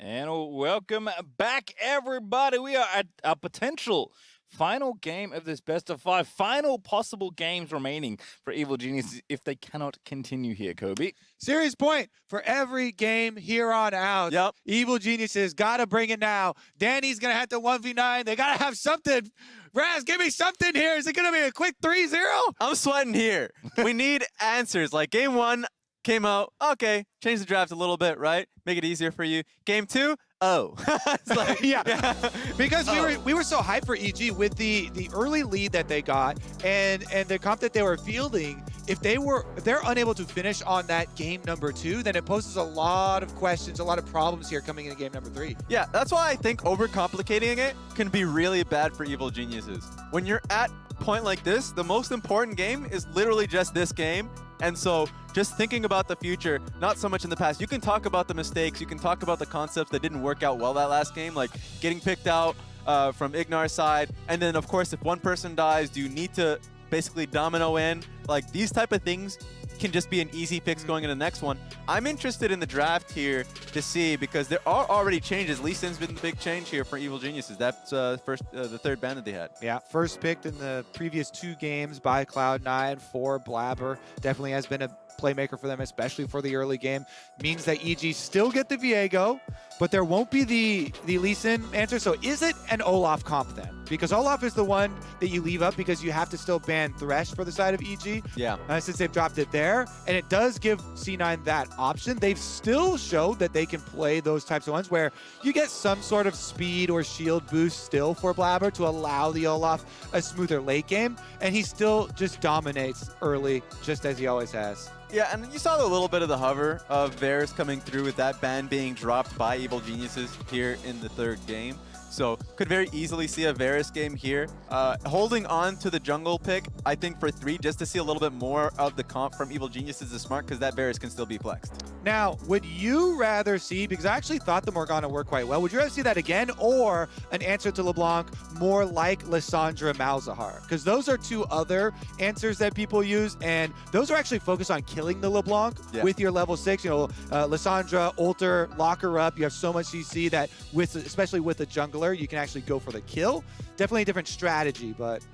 And welcome back, everybody. We are at a potential final game of this best of five. Final possible games remaining for Evil Geniuses if they cannot continue here, Kobe. Serious point. For every game here on out, Evil Geniuses got to bring it now. Danny's going to have to 1v9. They got to have something. Raz, give me something here. Is it going to be a quick 3-0? I'm sweating here. We need answers. Like game one came out, okay, change the draft a little bit, right? Make it easier for you. Game two, it's like, yeah. Because we were so hyped for EG with the early lead that they got and the comp that they were fielding. If they're unable to finish on that game number 2, then it poses a lot of questions, a lot of problems here coming into game number 3. Yeah, that's why I think overcomplicating it can be really bad for Evil Geniuses. When you're at a point like this, the most important game is literally just this game. And so just thinking about the future, not so much in the past. You can talk about the mistakes, you can talk about the concepts that didn't work out well that last game, like getting picked out from Ignar's side. And then of course, if one person dies, do you need to basically domino in? Like these type of things can just be an easy fix going into the next one. I'm interested in the draft here to see, because there are already changes. Lee Sin's been the big change here for Evil Geniuses. That's the third ban that they had. Yeah, first picked in the previous 2 games by Cloud9 for Blabber. Definitely has been a playmaker for them, especially for the early game. Means that EG still get the Viego, but there won't be the Lee Sin answer. So is it an Olaf comp then? Because Olaf is the one that you leave up because you have to still ban Thresh for the side of EG. Yeah. Since they've dropped it there. And it does give C9 that option. They've still showed that they can play those types of ones where you get some sort of speed or shield boost still for Blabber to allow the Olaf a smoother late game. And he still just dominates early, just as he always has. Yeah, and you saw a little bit of the hover of Varus coming through with that ban being dropped by Evil Geniuses here in the third game. So could very easily see a Varus game here. Holding on to the jungle pick, I think for 3, just to see a little bit more of the comp from Evil Geniuses is smart, because that Varus can still be flexed. Now, would you rather see, because I actually thought the Morgana worked quite well, would you rather see that again, or an answer to LeBlanc more like Lissandra Malzahar? Because those are 2 other answers that people use, and those are actually focused on killing the LeBlanc with your level 6. You know, Lissandra, Ulter, lock her up. You have so much CC that, especially with a jungler, you can actually go for the kill. Definitely a different strategy, but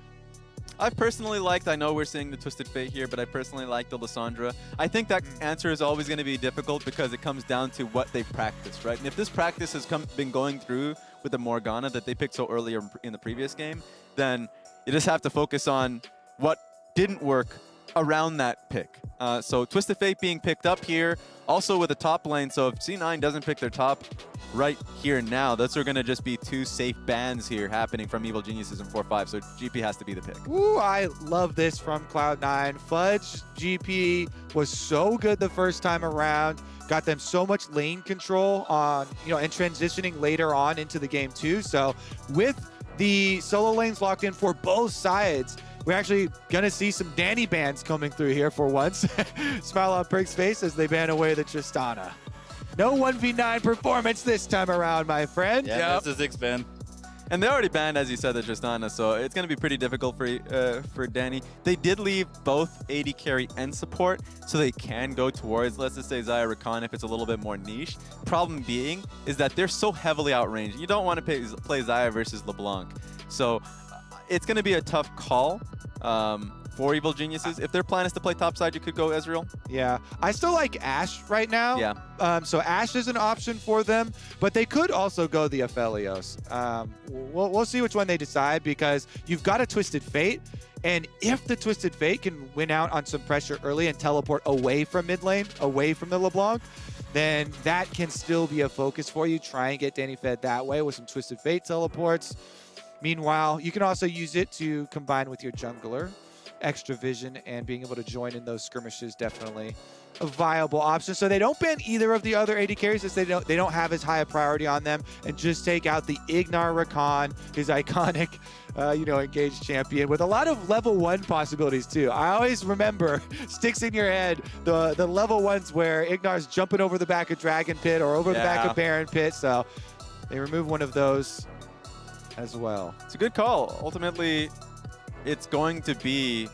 I personally liked, I know we're seeing the Twisted Fate here, but I personally like the Lissandra. I think that answer is always going to be difficult because it comes down to what they've practiced, right? And if this practice has been going through with the Morgana that they picked so earlier in the previous game, then you just have to focus on what didn't work around that pick. So Twisted Fate being picked up here, also with the top lane. So if C9 doesn't pick their top right here now, those are going to just be 2 safe bans here happening from Evil Geniuses in 4-5. So GP has to be the pick. Ooh, I love this from Cloud9. Fudge GP was so good the first time around. Got them so much lane control on, and transitioning later on into the game too. So with the solo lanes locked in for both sides, we're actually going to see some Danny bans coming through here for once. Smile on Perk's face as they ban away the Tristana. No 1v9 performance this time around, my friend. Yeah, that's the 6 ban. And they already banned, as you said, the Tristana, so it's going to be pretty difficult for Danny. They did leave both AD carry and support, so they can go towards, let's just say, Xayah Rakan if it's a little bit more niche. Problem being is that they're so heavily outranged. You don't want to play Xayah versus LeBlanc. So it's going to be a tough call for Evil Geniuses. If their plan is to play topside, you could go Ezreal. Yeah, I still like Ashe right now. Yeah. So Ashe is an option for them, but they could also go the Aphelios. We'll see which one they decide, because you've got a Twisted Fate, and if the Twisted Fate can win out on some pressure early and teleport away from mid lane, away from the LeBlanc, then that can still be a focus for you. Try and get Danny fed that way with some Twisted Fate teleports. Meanwhile, you can also use it to combine with your jungler. Extra vision and being able to join in those skirmishes, definitely a viable option. So they don't ban either of the other AD carries, as they don't have as high a priority on them, and just take out the Ignar Rakan, his iconic engaged champion, with a lot of level 1 possibilities too. I always remember, sticks in your head, the level 1s where Ignar's jumping over the back of Dragon Pit or over the back of Baron Pit. So they remove one of those as well. It's a good call. Ultimately, it's going to be,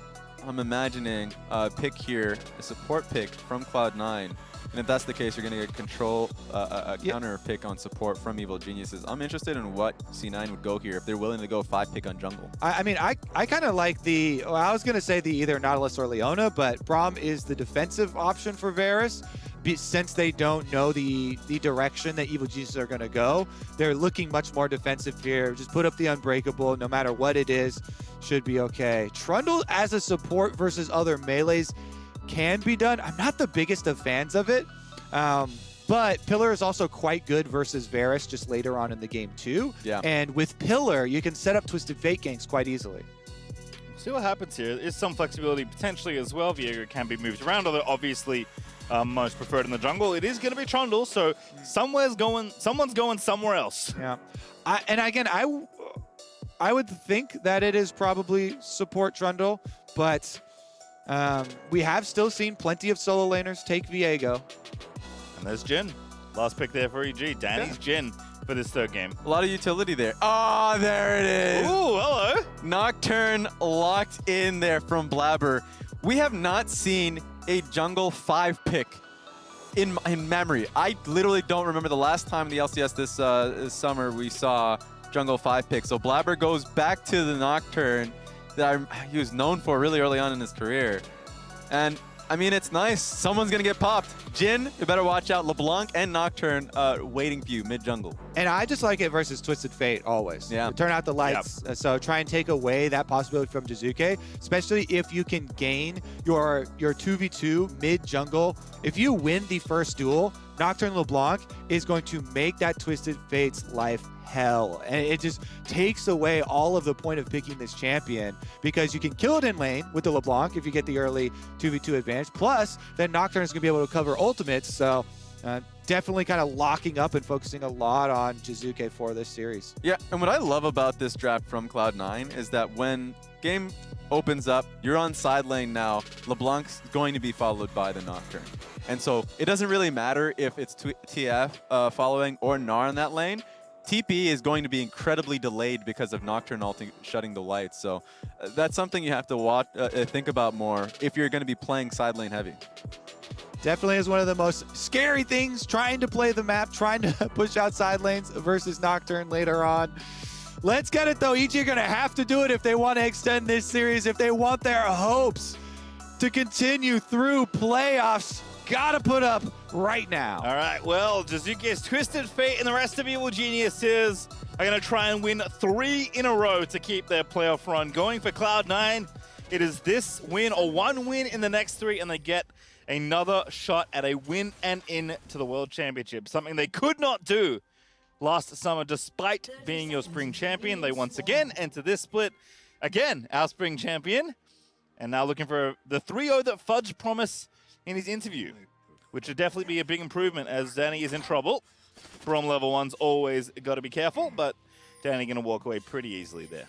I'm imagining, a pick here, a support pick from Cloud9 And if that's the case, you're going to get control, a counter pick on support from Evil Geniuses. I'm interested in what C9 would go here if they're willing to go 5-pick on jungle. I mean, I kind of like the, well, I was going to say the either Nautilus or Leona, but Braum is the defensive option for Varus. Since they don't know the direction that Evil Geniuses are going to go, they're looking much more defensive here. Just put up the Unbreakable, no matter what it is, should be okay. Trundle as a support versus other melees can be done. I'm not the biggest of fans of it, but Pillar is also quite good versus Varus just later on in the game too. Yeah. And with Pillar, you can set up Twisted Fate ganks quite easily. See what happens here. There is some flexibility potentially as well. Viego can be moved around, although obviously most preferred in the jungle. It is going to be Trundle, so someone's going somewhere else. Yeah. And again, I would think that it is probably support Trundle, but we have still seen plenty of solo laners take Viego. And there's Jin. Last pick there for EG. Danny's Jin for this third game. A lot of utility there. Oh, there it is. Ooh, hello. Nocturne locked in there from Blabber. We have not seen a jungle 5-pick in memory. I literally don't remember the last time in the LCS this summer we saw jungle 5-pick. So Blabber goes back to the Nocturne that he was known for really early on in his career. And I mean, it's nice. Someone's going to get popped. Jin, you better watch out. LeBlanc and Nocturne waiting for you mid-jungle. And I just like it versus Twisted Fate always. Yeah. Turn out the lights. Yep. So try and take away that possibility from Jizuke, especially if you can gain your 2v2 mid-jungle. If you win the first duel, Nocturne LeBlanc is going to make that Twisted Fate's life hell. And it just takes away all of the point of picking this champion because you can kill it in lane with the LeBlanc if you get the early 2v2 advantage. Plus, then Nocturne is going to be able to cover ultimates. So definitely kind of locking up and focusing a lot on Jizuke for this series. Yeah, and what I love about this draft from Cloud9 is that when game opens up, you're on side lane now, LeBlanc's going to be followed by the Nocturne. And so it doesn't really matter if it's TF following or Gnar in that lane. TP is going to be incredibly delayed because of Nocturne ulting, shutting the lights. So that's something you have to watch, think about more if you're going to be playing side lane heavy. Definitely is one of the most scary things, trying to play the map, trying to push out side lanes versus Nocturne later on. Let's get it though. EG are going to have to do it if they want to extend this series, if they want their hopes to continue through playoffs. Gotta put up right now. All right, well, Jizuke's Twisted Fate and the rest of Evil Geniuses are going to try and win 3 in a row to keep their playoff run going. For Cloud9, it is this win or 1 win in the next 3, and they get another shot at a win and in to the World Championship, something they could not do last summer despite being your spring champion. They once again enter this split, again, our spring champion, and now looking for the 3-0 that Fudge promised in his interview, which would definitely be a big improvement as Danny is in trouble. From level 1's always got to be careful, but Danny going to walk away pretty easily there.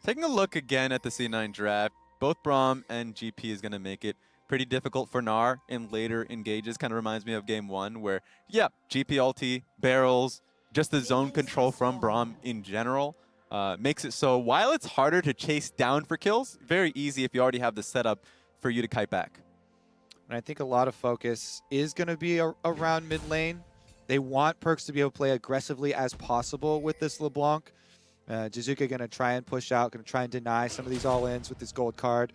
Taking a look again at the C9 draft, both Braum and GP is going to make it pretty difficult for Gnar in later engages. Kind of reminds me of game 1 where, yeah, GP ulti, barrels, just the zone control from Braum in general makes it so while it's harder to chase down for kills, very easy if you already have the setup for you to kite back. And I think a lot of focus is going to be around mid lane. They want Perkz to be able to play aggressively as possible with this LeBlanc. Jizuke going to try and push out, going to try and deny some of these all-ins with this gold card.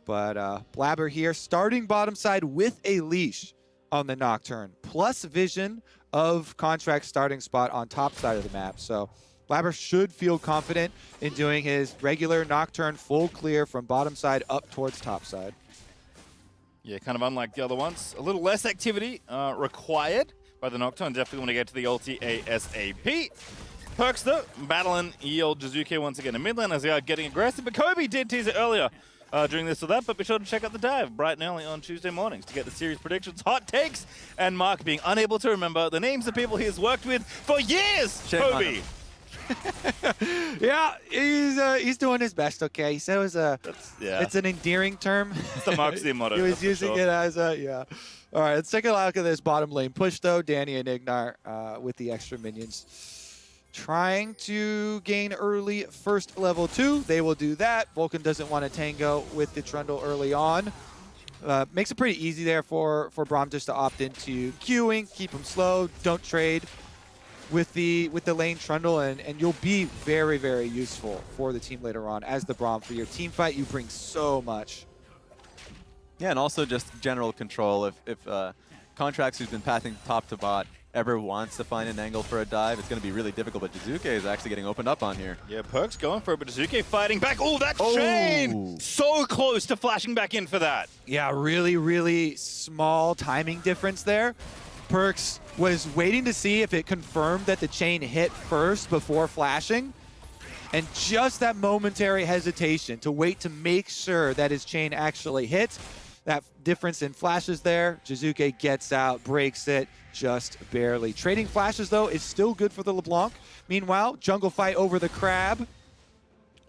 But Blabber here, starting bottom side with a leash on the Nocturne, plus vision of Contract's starting spot on top side of the map. So Blabber should feel confident in doing his regular Nocturne full clear from bottom side up towards top side. Yeah, kind of unlike the other ones. A little less activity required by the Nocturne. Definitely want to get to the ulti ASAP. Perkz, though, battling old Jizuke once again in mid lane as they are getting aggressive. But Kobe did tease it earlier during this or that. But be sure to check out the dive bright and early on Tuesday mornings to get the series predictions, hot takes, and Mark being unable to remember the names of people he has worked with for years. Shame Kobe. Yeah, he's doing his best. Okay, he said it was it's an endearing term. It's the Moxie motto. He was using it as a All right, let's take a look at this bottom lane push though. Danny and Ignar with the extra minions, trying to gain early first level 2. They will do that. Vulcan doesn't want to tango with the Trundle early on. Makes it pretty easy there for Braum just to opt into queuing, keep him slow, don't trade with the lane trundle, and you'll be very, very useful for the team later on as the Braum. For your team fight, you bring so much. Yeah, and also just general control. If Contracts, who's been pathing top to bot, ever wants to find an angle for a dive, it's going to be really difficult, but Jizuke is actually getting opened up on here. Yeah, Perk's going for it, but Jizuke fighting back. Oh, that chain! So close to flashing back in for that. Yeah, really, really small timing difference there. Perks was waiting to see if it confirmed that the chain hit first before flashing. And just that momentary hesitation to wait to make sure that his chain actually hit. That difference in flashes there. Jizuke gets out, breaks it, just barely. Trading flashes, though, is still good for the LeBlanc. Meanwhile, jungle fight over the crab.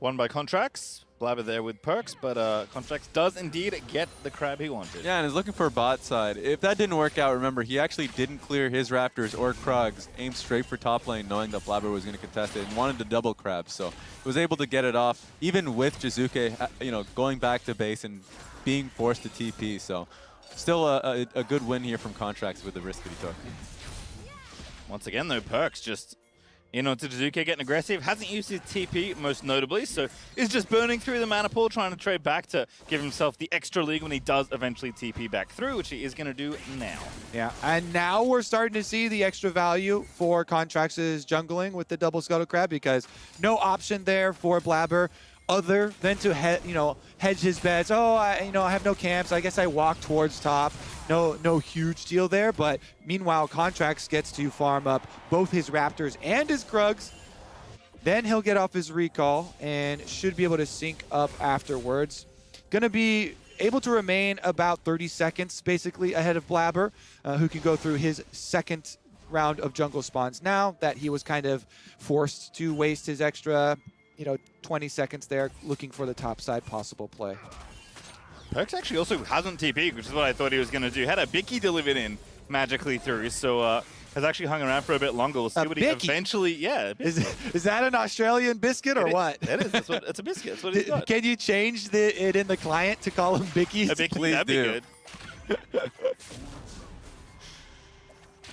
Won by Contracts. Blabber there with Perks, but Contracts does indeed get the crab he wanted. Yeah, and is looking for a bot side. If that didn't work out, remember, he actually didn't clear his Raptors or Krugs, aimed straight for top lane knowing that Blabber was going to contest it and wanted to double crab. So was able to get it off, even with Jizuke, going back to base and being forced to TP. So still a good win here from Contracts with the risk that he took. Once again, though, Perks just in onto Jizuke, getting aggressive. Hasn't used his TP, most notably, so is just burning through the mana pool, trying to trade back to give himself the extra league when he does eventually TP back through, which he is going to do now. Yeah, and now we're starting to see the extra value for Contracts' jungling with the double Scuttle Crab, because no option there for Blabber other than to hedge his bets. Oh, I have no camps. I guess I walk towards top. No huge deal there. But meanwhile, Contracts gets to farm up both his Raptors and his Krugs. Then he'll get off his recall and should be able to sync up afterwards. Gonna be able to remain about 30 seconds basically ahead of Blabber, who can go through his second round of jungle spawns now that he was kind of forced to waste his extra 20 seconds there looking for the top side possible play. Perks actually also hasn't TP'd, which is what I thought he was going to do. Had a Bicky delivered in magically through, so has actually hung around for a bit longer. We'll see what he eventually... Yeah. Is that an Australian biscuit or what? It is. It's a biscuit. That's what he's got. Can you change it in the client to call him Bickies? A Bicky, that'd be good.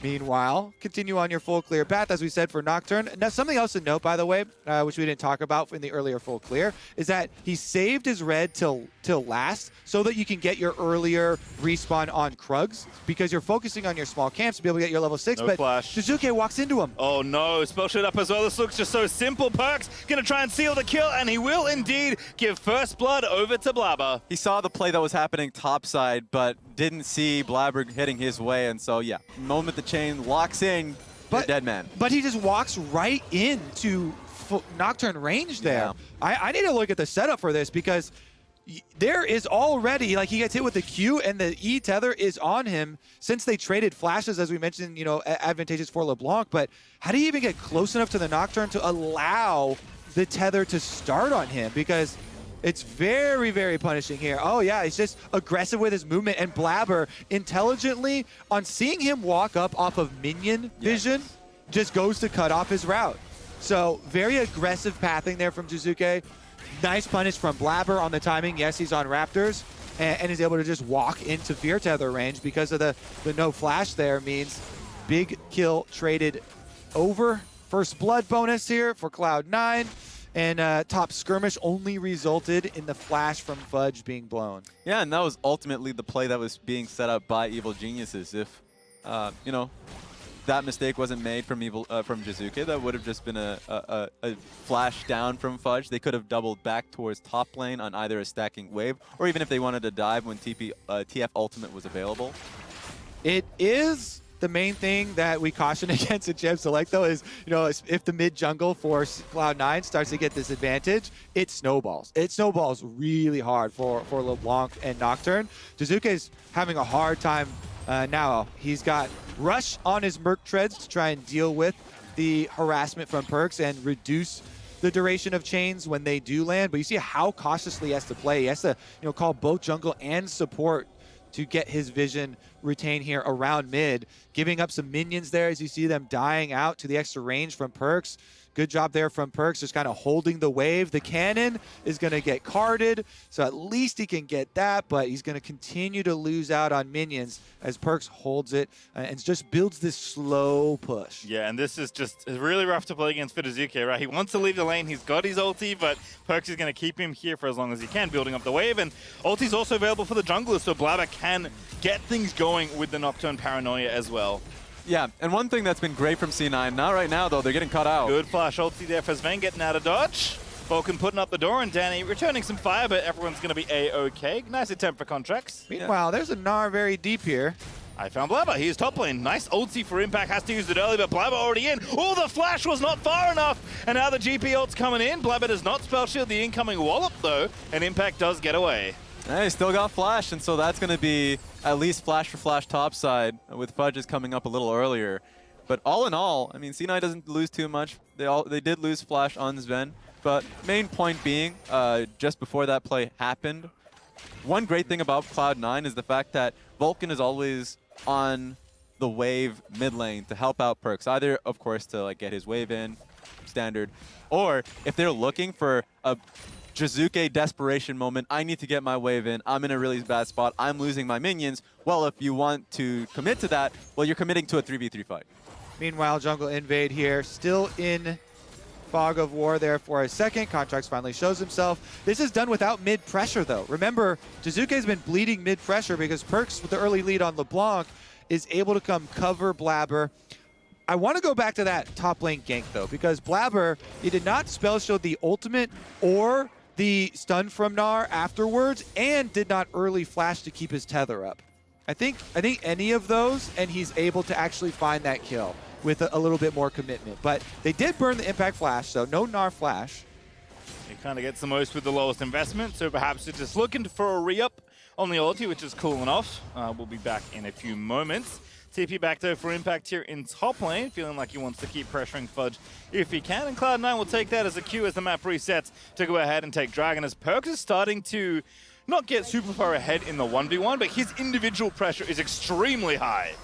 Meanwhile, continue on your full clear path, as we said, for Nocturne. Now, something else to note, by the way, which we didn't talk about in the earlier full clear, is that he saved his red till last so that you can get your earlier respawn on Krugs, because you're focusing on your small camps to be able to get your level 6, no but flash. Jizuke walks into him. Oh no, spell shot up as well. This looks just so simple. Perks gonna try and seal the kill, and he will indeed give first blood over to Blabber. He saw the play that was happening topside, but didn't see Blabber hitting his way, and so yeah, moment the chain locks in, but dead man. But he just walks right into Nocturne range there. Yeah. I need to look at the setup for this, because there is already, he gets hit with the Q and the E tether is on him since they traded flashes, as we mentioned, advantageous for LeBlanc. But how do you even get close enough to the Nocturne to allow the tether to start on him? Because it's very, very punishing here. Oh, yeah, he's just aggressive with his movement. And Blabber, intelligently, on seeing him walk up off of minion vision, just goes to cut off his route. So very aggressive pathing there from Jizuke. Nice punish from Blabber on the timing. Yes, he's on Raptors, and is able to just walk into Fear Tether range because of the no flash there. Means big kill traded over. First blood bonus here for Cloud9. And top skirmish only resulted in the flash from Fudge being blown. Yeah, and that was ultimately the play that was being set up by Evil Geniuses. If, that mistake wasn't made from Jizuke, that would have just been a flash down from Fudge. They could have doubled back towards top lane on either a stacking wave, or even if they wanted to dive when TF Ultimate was available. It is the main thing that we caution against in Champ Select, though, is, if the mid jungle for Cloud9 starts to get this advantage, it snowballs. It snowballs really hard for LeBlanc and Nocturne. Jizuke's having a hard time now. He's got Rush on his Merc Treads to try and deal with the harassment from Perks and reduce the duration of chains when they do land. But you see how cautiously he has to play. He has to, call both jungle and support to get his vision retain here around mid, giving up some minions there as you see them dying out to the extra range from Perks. Good job there from Perks, just kind of holding the wave. The cannon is going to get carded, so at least he can get that, but he's going to continue to lose out on minions as Perks holds it and just builds this slow push. Yeah, and this is just really rough to play against for Jizuke, right? He wants to leave the lane. He's got his ulti, but Perks is going to keep him here for as long as he can, building up the wave. And ulti's also available for the junglers, so Blabber can get things going with the Nocturne Paranoia as well. Yeah, and one thing that's been great from C9, not right now though, they're getting cut out. Good flash ulti there for Sven, getting out of dodge. Vulcan putting up the door, and Danny returning some fire, but everyone's going to be A-OK. Nice attempt for contracts. Meanwhile, there's a Gnar very deep here. I found Blabber. He is top lane. Nice ulti for Impact. Has to use it early, but Blabber already in. Oh, the flash was not far enough. And now the GP ult's coming in. Blabber does not spell shield the incoming wallop, though, and Impact does get away. Hey, still got flash, and so that's going to be at least flash for flash topside, with Fudges coming up a little earlier. But all in all, I mean, C9 doesn't lose too much. They did lose flash on Sven, but main point being, just before that play happened, one great thing about Cloud9 is the fact that Vulcan is always on the wave mid lane to help out Perks. Either, of course, to like get his wave in, standard, or if they're looking for a Jizuke desperation moment, I need to get my wave in, I'm in a really bad spot, I'm losing my minions. Well, if you want to commit to that, well, you're committing to a 3v3 fight. Meanwhile, jungle invade here, still in fog of war there for a second. Contracts finally shows himself. This is done without mid pressure though. Remember, Jizuke's been bleeding mid pressure because Perks with the early lead on LeBlanc is able to come cover Blabber. I want to go back to that top lane gank though, because Blabber, he did not spell shield the ultimate or the stun from Gnar afterwards, and did not early flash to keep his tether up. I think any of those, and he's able to actually find that kill with a little bit more commitment. But they did burn the impact flash, so no Gnar flash. He kind of gets the most with the lowest investment, so perhaps it's just looking for a re-up on the ulti, which is cool enough. We'll be back in a few moments. TP back though for Impact here in top lane, feeling like he wants to keep pressuring Fudge if he can, and Cloud9 will take that as a cue as the map resets to go ahead and take Dragon, as Perks is starting to not get super far ahead in the 1v1, but his individual pressure is extremely high.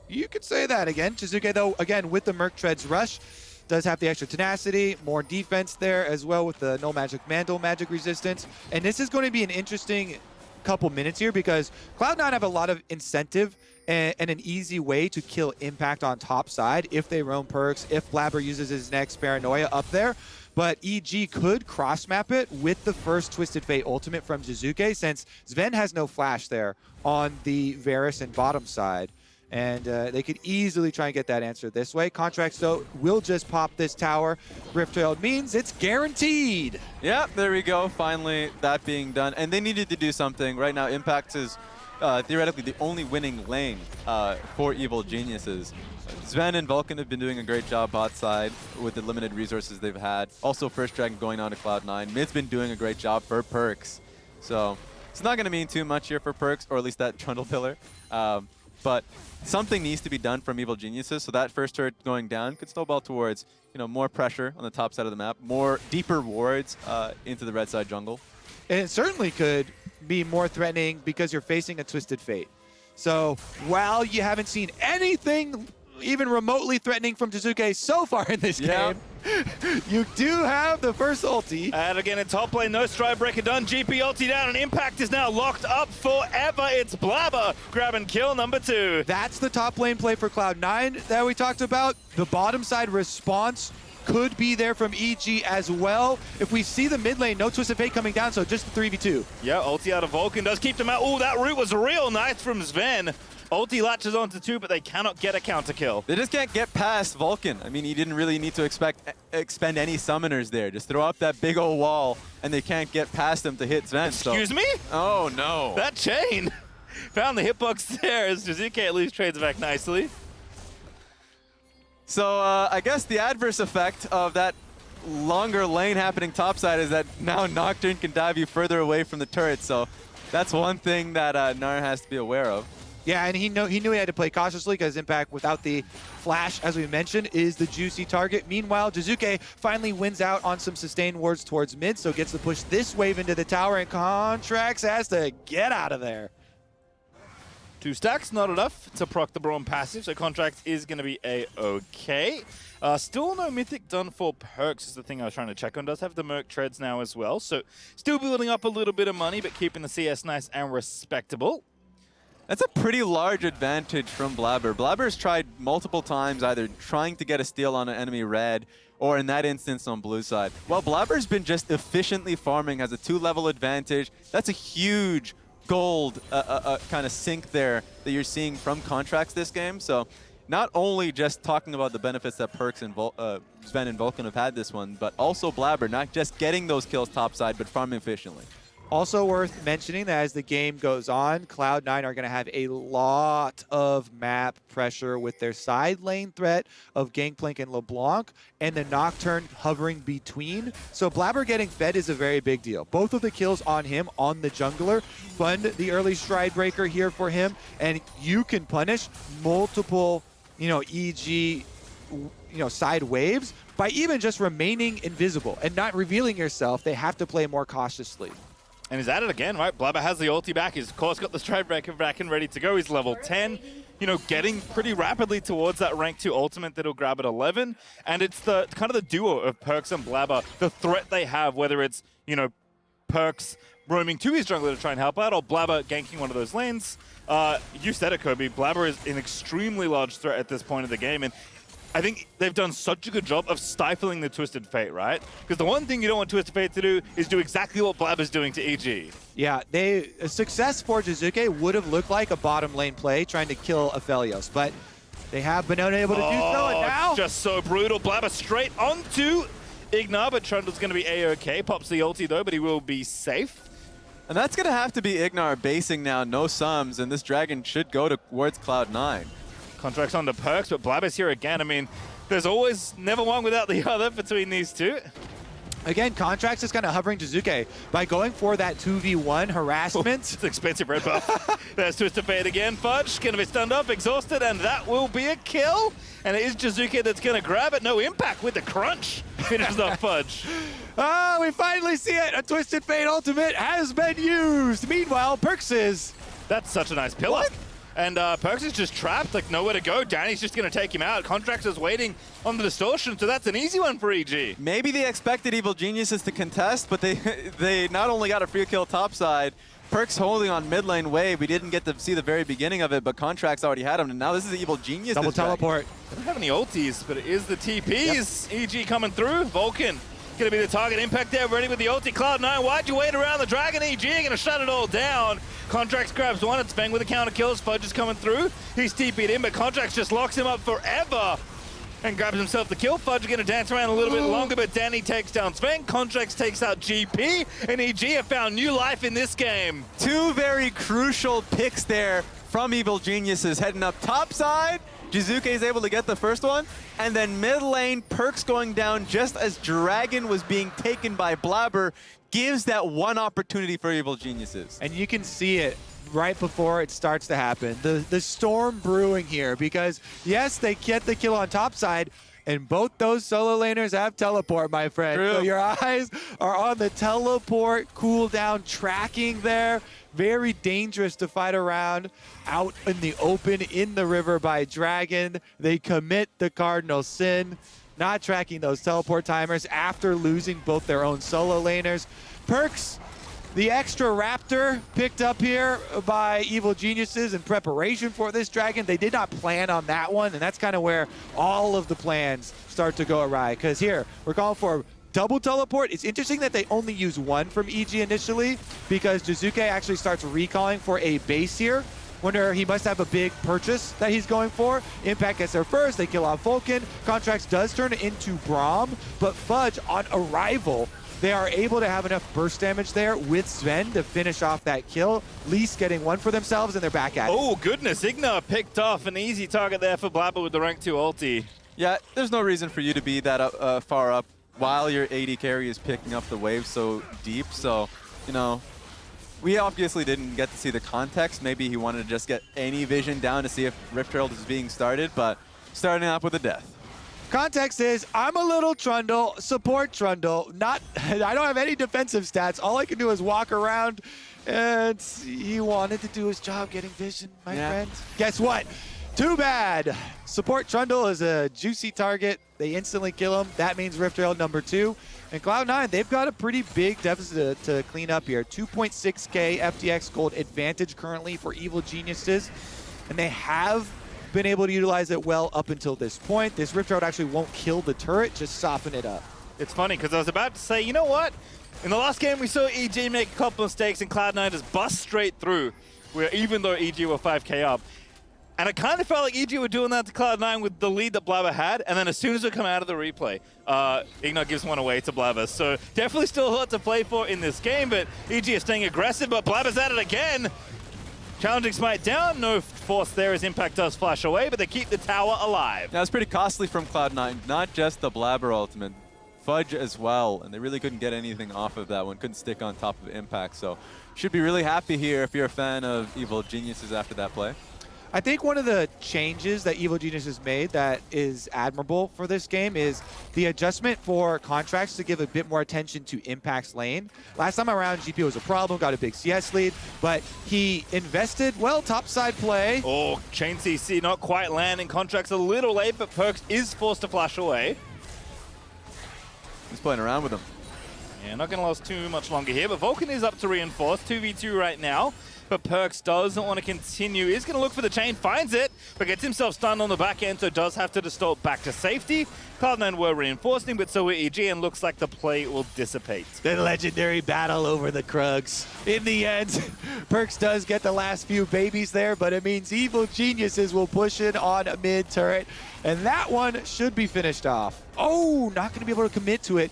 You could say that again. Jizuke though, again, with the Merc Treads rush, does have the extra tenacity, more defense there as well with the No Magic Mantle magic resistance, and this is going to be an interesting couple minutes here because Cloud9 have a lot of incentive and an easy way to kill Impact on top side if they roam Perks, if Blabber uses his next Paranoia up there. But EG could cross-map it with the first Twisted Fate ultimate from Jizuke, since Sven has no flash there on the Varus and bottom side. And they could easily try and get that answer this way. Contracts, though, will just pop this tower. Rift-Trailed means it's guaranteed. Yeah, there we go. Finally, that being done. And they needed to do something. Right now, Impact is theoretically the only winning lane for Evil Geniuses. Sven and Vulcan have been doing a great job bot side with the limited resources they've had. Also, First Dragon going on to Cloud9. Mid's been doing a great job for Perks. So it's not going to mean too much here for Perks, or at least that Trundle Pillar. But something needs to be done from Evil Geniuses, so that first turret going down could snowball towards, you know, more pressure on the top side of the map, more deeper wards into the red side jungle. And it certainly could be more threatening because you're facing a Twisted Fate. So while you haven't seen anything even remotely threatening from Jizuke so far in this game, you do have the first ulti. And again in top lane, no stride breaker done. GP ulti down, and Impact is now locked up forever. It's Blabber grabbing kill number 2. That's the top lane play for Cloud9 that we talked about. The bottom side response could be there from EG as well. If we see the mid lane, no Twisted Fate coming down, so just the 3v2. Yeah, ulti out of Vulcan does keep them out. Oh, that root was real nice from Sven. Ulti latches onto 2, but they cannot get a counter kill. They just can't get past Vulcan. I mean, he didn't really need to expend any summoners there. Just throw up that big old wall, and they can't get past him to hit Sven. Excuse me? Oh, no. That chain. Found the hitbox there as Jizuke at least trades back nicely. So I guess the adverse effect of that longer lane happening topside is that now Nocturne can dive you further away from the turret. So that's one thing that Gnar has to be aware of. Yeah, and he knew he had to play cautiously because Impact, without the flash, as we mentioned, is the juicy target. Meanwhile, Jizuke finally wins out on some sustained wards towards mid, so gets to push this wave into the tower, and Contracts has to get out of there. 2 stacks, not enough to proc the Braum passive, so Contract is going to be a-okay. Still no Mythic done for Perks is the thing I was trying to check on. Does have the Merc Treads now as well, so still building up a little bit of money, but keeping the CS nice and respectable. That's a pretty large advantage from Blabber. Blabber's tried multiple times either trying to get a steal on an enemy red or in that instance on blue side. While Blabber's been just efficiently farming, has a 2-level advantage. That's a huge gold kind of sink there that you're seeing from Contracts this game. So not only just talking about the benefits that Perks and Sven and Vulcan have had this one, but also Blabber not just getting those kills topside, but farming efficiently. Also worth mentioning that as the game goes on, Cloud9 are going to have a lot of map pressure with their side lane threat of Gangplank and LeBlanc and the Nocturne hovering between. So Blabber getting fed is a very big deal. Both of the kills on him on the jungler fund the early stride breaker here for him, and you can punish multiple, EG, side waves by even just remaining invisible and not revealing yourself. They have to play more cautiously. And he's at it again, right? Blabber has the ulti back. He's, of course, got the stride breaker back and ready to go. He's level 10, getting pretty rapidly towards that rank 2 ultimate that he'll grab at 11. And it's the kind of the duo of Perks and Blabber, the threat they have, whether it's, Perks roaming to his jungler to try and help out, or Blabber ganking one of those lanes. You said it, Kobe. Blabber is an extremely large threat at this point of the game. And I think they've done such a good job of stifling the Twisted Fate, right? Because the one thing you don't want Twisted Fate to do is do exactly what Blabber's doing to EG. Yeah, a success for Jizuke would have looked like a bottom lane play trying to kill Aphelios, but they have been unable to do so, and now... just so brutal. Blabber straight onto Ignar, but Trundle's going to be A-okay. Pops the ulti, though, but he will be safe. And that's going to have to be Ignar basing now, no sums, and this dragon should go towards Cloud9. Contracts onto Perks, but Blabber's here again. I mean, there's always never one without the other between these two. Again, Contracts is kind of hovering Jizuke by going for that 2v1 harassment. It's an expensive red buff. There's Twisted Fate again. Fudge going to be stunned up, exhausted, and that will be a kill. And it is Jizuke that's going to grab it. No impact with the crunch. Finishes off Fudge. Oh, we finally see it. A Twisted Fate ultimate has been used. Meanwhile, Perks is... That's such a nice pillar. What? And Perks is just trapped, like nowhere to go. Danny's just going to take him out. Contracts is waiting on the distortion, so that's an easy one for EG. Maybe they expected Evil Geniuses to contest, but they not only got a free kill topside, Perks holding on mid lane wave. We didn't get to see the very beginning of it, but Contracts already had him, and now this is the Evil Geniuses. Double teleport. Don't have any ultis, but it is the TPs. Yep. EG coming through. Vulcan going to be the target. Impact there, ready with the ulti. Cloud9, why'd you wait around the dragon? EG going to shut it all down. Contracts grabs one. It's Feng with a counter kill. Fudge is coming through. He's TP'd in, but Contracts just locks him up forever and grabs himself the kill. Fudge going to dance around a little bit longer, but Danny takes down Sven. Contracts takes out GP, and EG have found new life in this game. Two very crucial picks there from Evil Geniuses heading up top side. Jizuke is able to get the first one, and then mid lane, Perks going down just as Dragon was being taken by Blabber, gives that one opportunity for Evil Geniuses. And you can see it right before it starts to happen. The storm brewing here, because yes, they get the kill on top side, and both those solo laners have teleport, my friend. True. So your eyes are on the teleport cooldown tracking there. Very dangerous to fight around out in the open in the river by Dragon. They commit the cardinal sin, not tracking those teleport timers after losing both their own solo laners. Perks, the extra raptor picked up here by Evil Geniuses in preparation for this dragon. They did not plan on that one, and that's kind of where all of the plans start to go awry. Because here, we're calling for double teleport. It's interesting that they only use one from EG initially, because Jizuke actually starts recalling for a base here. Wonder, he must have a big purchase that he's going for. Impact gets there first. They kill off Vulcan. Contracts does turn into Braum, but Fudge on arrival, they are able to have enough burst damage there with Sven to finish off that kill. Least getting one for themselves, and they're back at it. Oh, goodness. Ignar picked off an easy target there for Blabber with the rank 2 ulti. Yeah, there's no reason for you to be that far up while your AD carry is picking up the wave so deep. So, we obviously didn't get to see the context. Maybe he wanted to just get any vision down to see if Rift Herald is being started, but starting off with a death. Context is, I'm a little Trundle, support Trundle. I don't have any defensive stats. All I can do is walk around, and he wanted to do his job getting vision, my friend. Guess what? Too bad. Support Trundle is a juicy target. They instantly kill him. That means Rift Herald number 2. And Cloud9, they've got a pretty big deficit to clean up here. 2.6k FTX gold advantage currently for Evil Geniuses. And they have been able to utilize it well up until this point. This Rift Herald actually won't kill the turret, just soften it up. It's funny, because I was about to say, you know what? In the last game, we saw EG make a couple mistakes, and Cloud9 just bust straight through, where even though EG were 5k up. And it kind of felt like EG were doing that to Cloud9 with the lead that Blabber had, and then as soon as we come out of the replay, Ignite gives one away to Blabber. So definitely still a lot to play for in this game, but EG is staying aggressive, but Blabber's at it again. Challenging Smite down, no force there as Impact does flash away, but they keep the tower alive. Now, it's pretty costly from Cloud9, not just the Blabber ultimate, Fudge as well, and they really couldn't get anything off of that one, couldn't stick on top of Impact, so should be really happy here if you're a fan of Evil Geniuses after that play. I think one of the changes that Evil Genius has made that is admirable for this game is the adjustment for contracts to give a bit more attention to Impact's lane. Last time around, GP was a problem, got a big CS lead, but he invested, well, topside play. Oh, Chain CC not quite landing. Contracts a little late, but Perkz is forced to flash away. He's playing around with him. Yeah, not going to last too much longer here, but Vulcan is up to reinforce, 2v2 right now. But Perkz doesn't want to continue. He's going to look for the chain, finds it, but gets himself stunned on the back end, so does have to distort back to safety. Cloud9 were reinforcing, but so were EG, and looks like the play will dissipate. The legendary battle over the Krugs. In the end, Perkz does get the last few babies there, but it means Evil Geniuses will push in on a mid turret, and that one should be finished off. Oh, not going to be able to commit to it,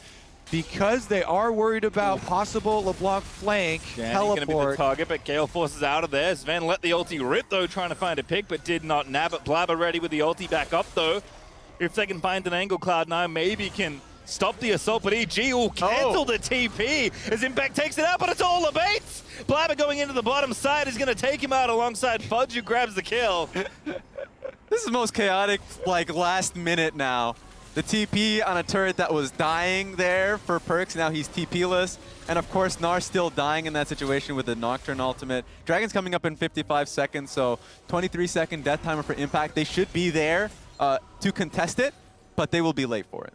because they are worried about possible LeBlanc flank teleport. Going to be the target, but Gale forces out of there. Sven let the ulti rip, though, trying to find a pick, but did not nab it. Blabber ready with the ulti back up, though. If they can find an angle, Cloud9 maybe can stop the assault, but EG will cancel the TP as Impact takes it out, but it's all the baits. Blabber going into the bottom side is going to take him out alongside Fudge, who grabs the kill. This is the most chaotic, like, last minute now. The TP on a turret that was dying there for Perkz, now he's TP-less. And of course, Gnar's still dying in that situation with the Nocturne ultimate. Dragon's coming up in 55 seconds, so 23-second death timer for Impact. They should be there to contest it, but they will be late for it.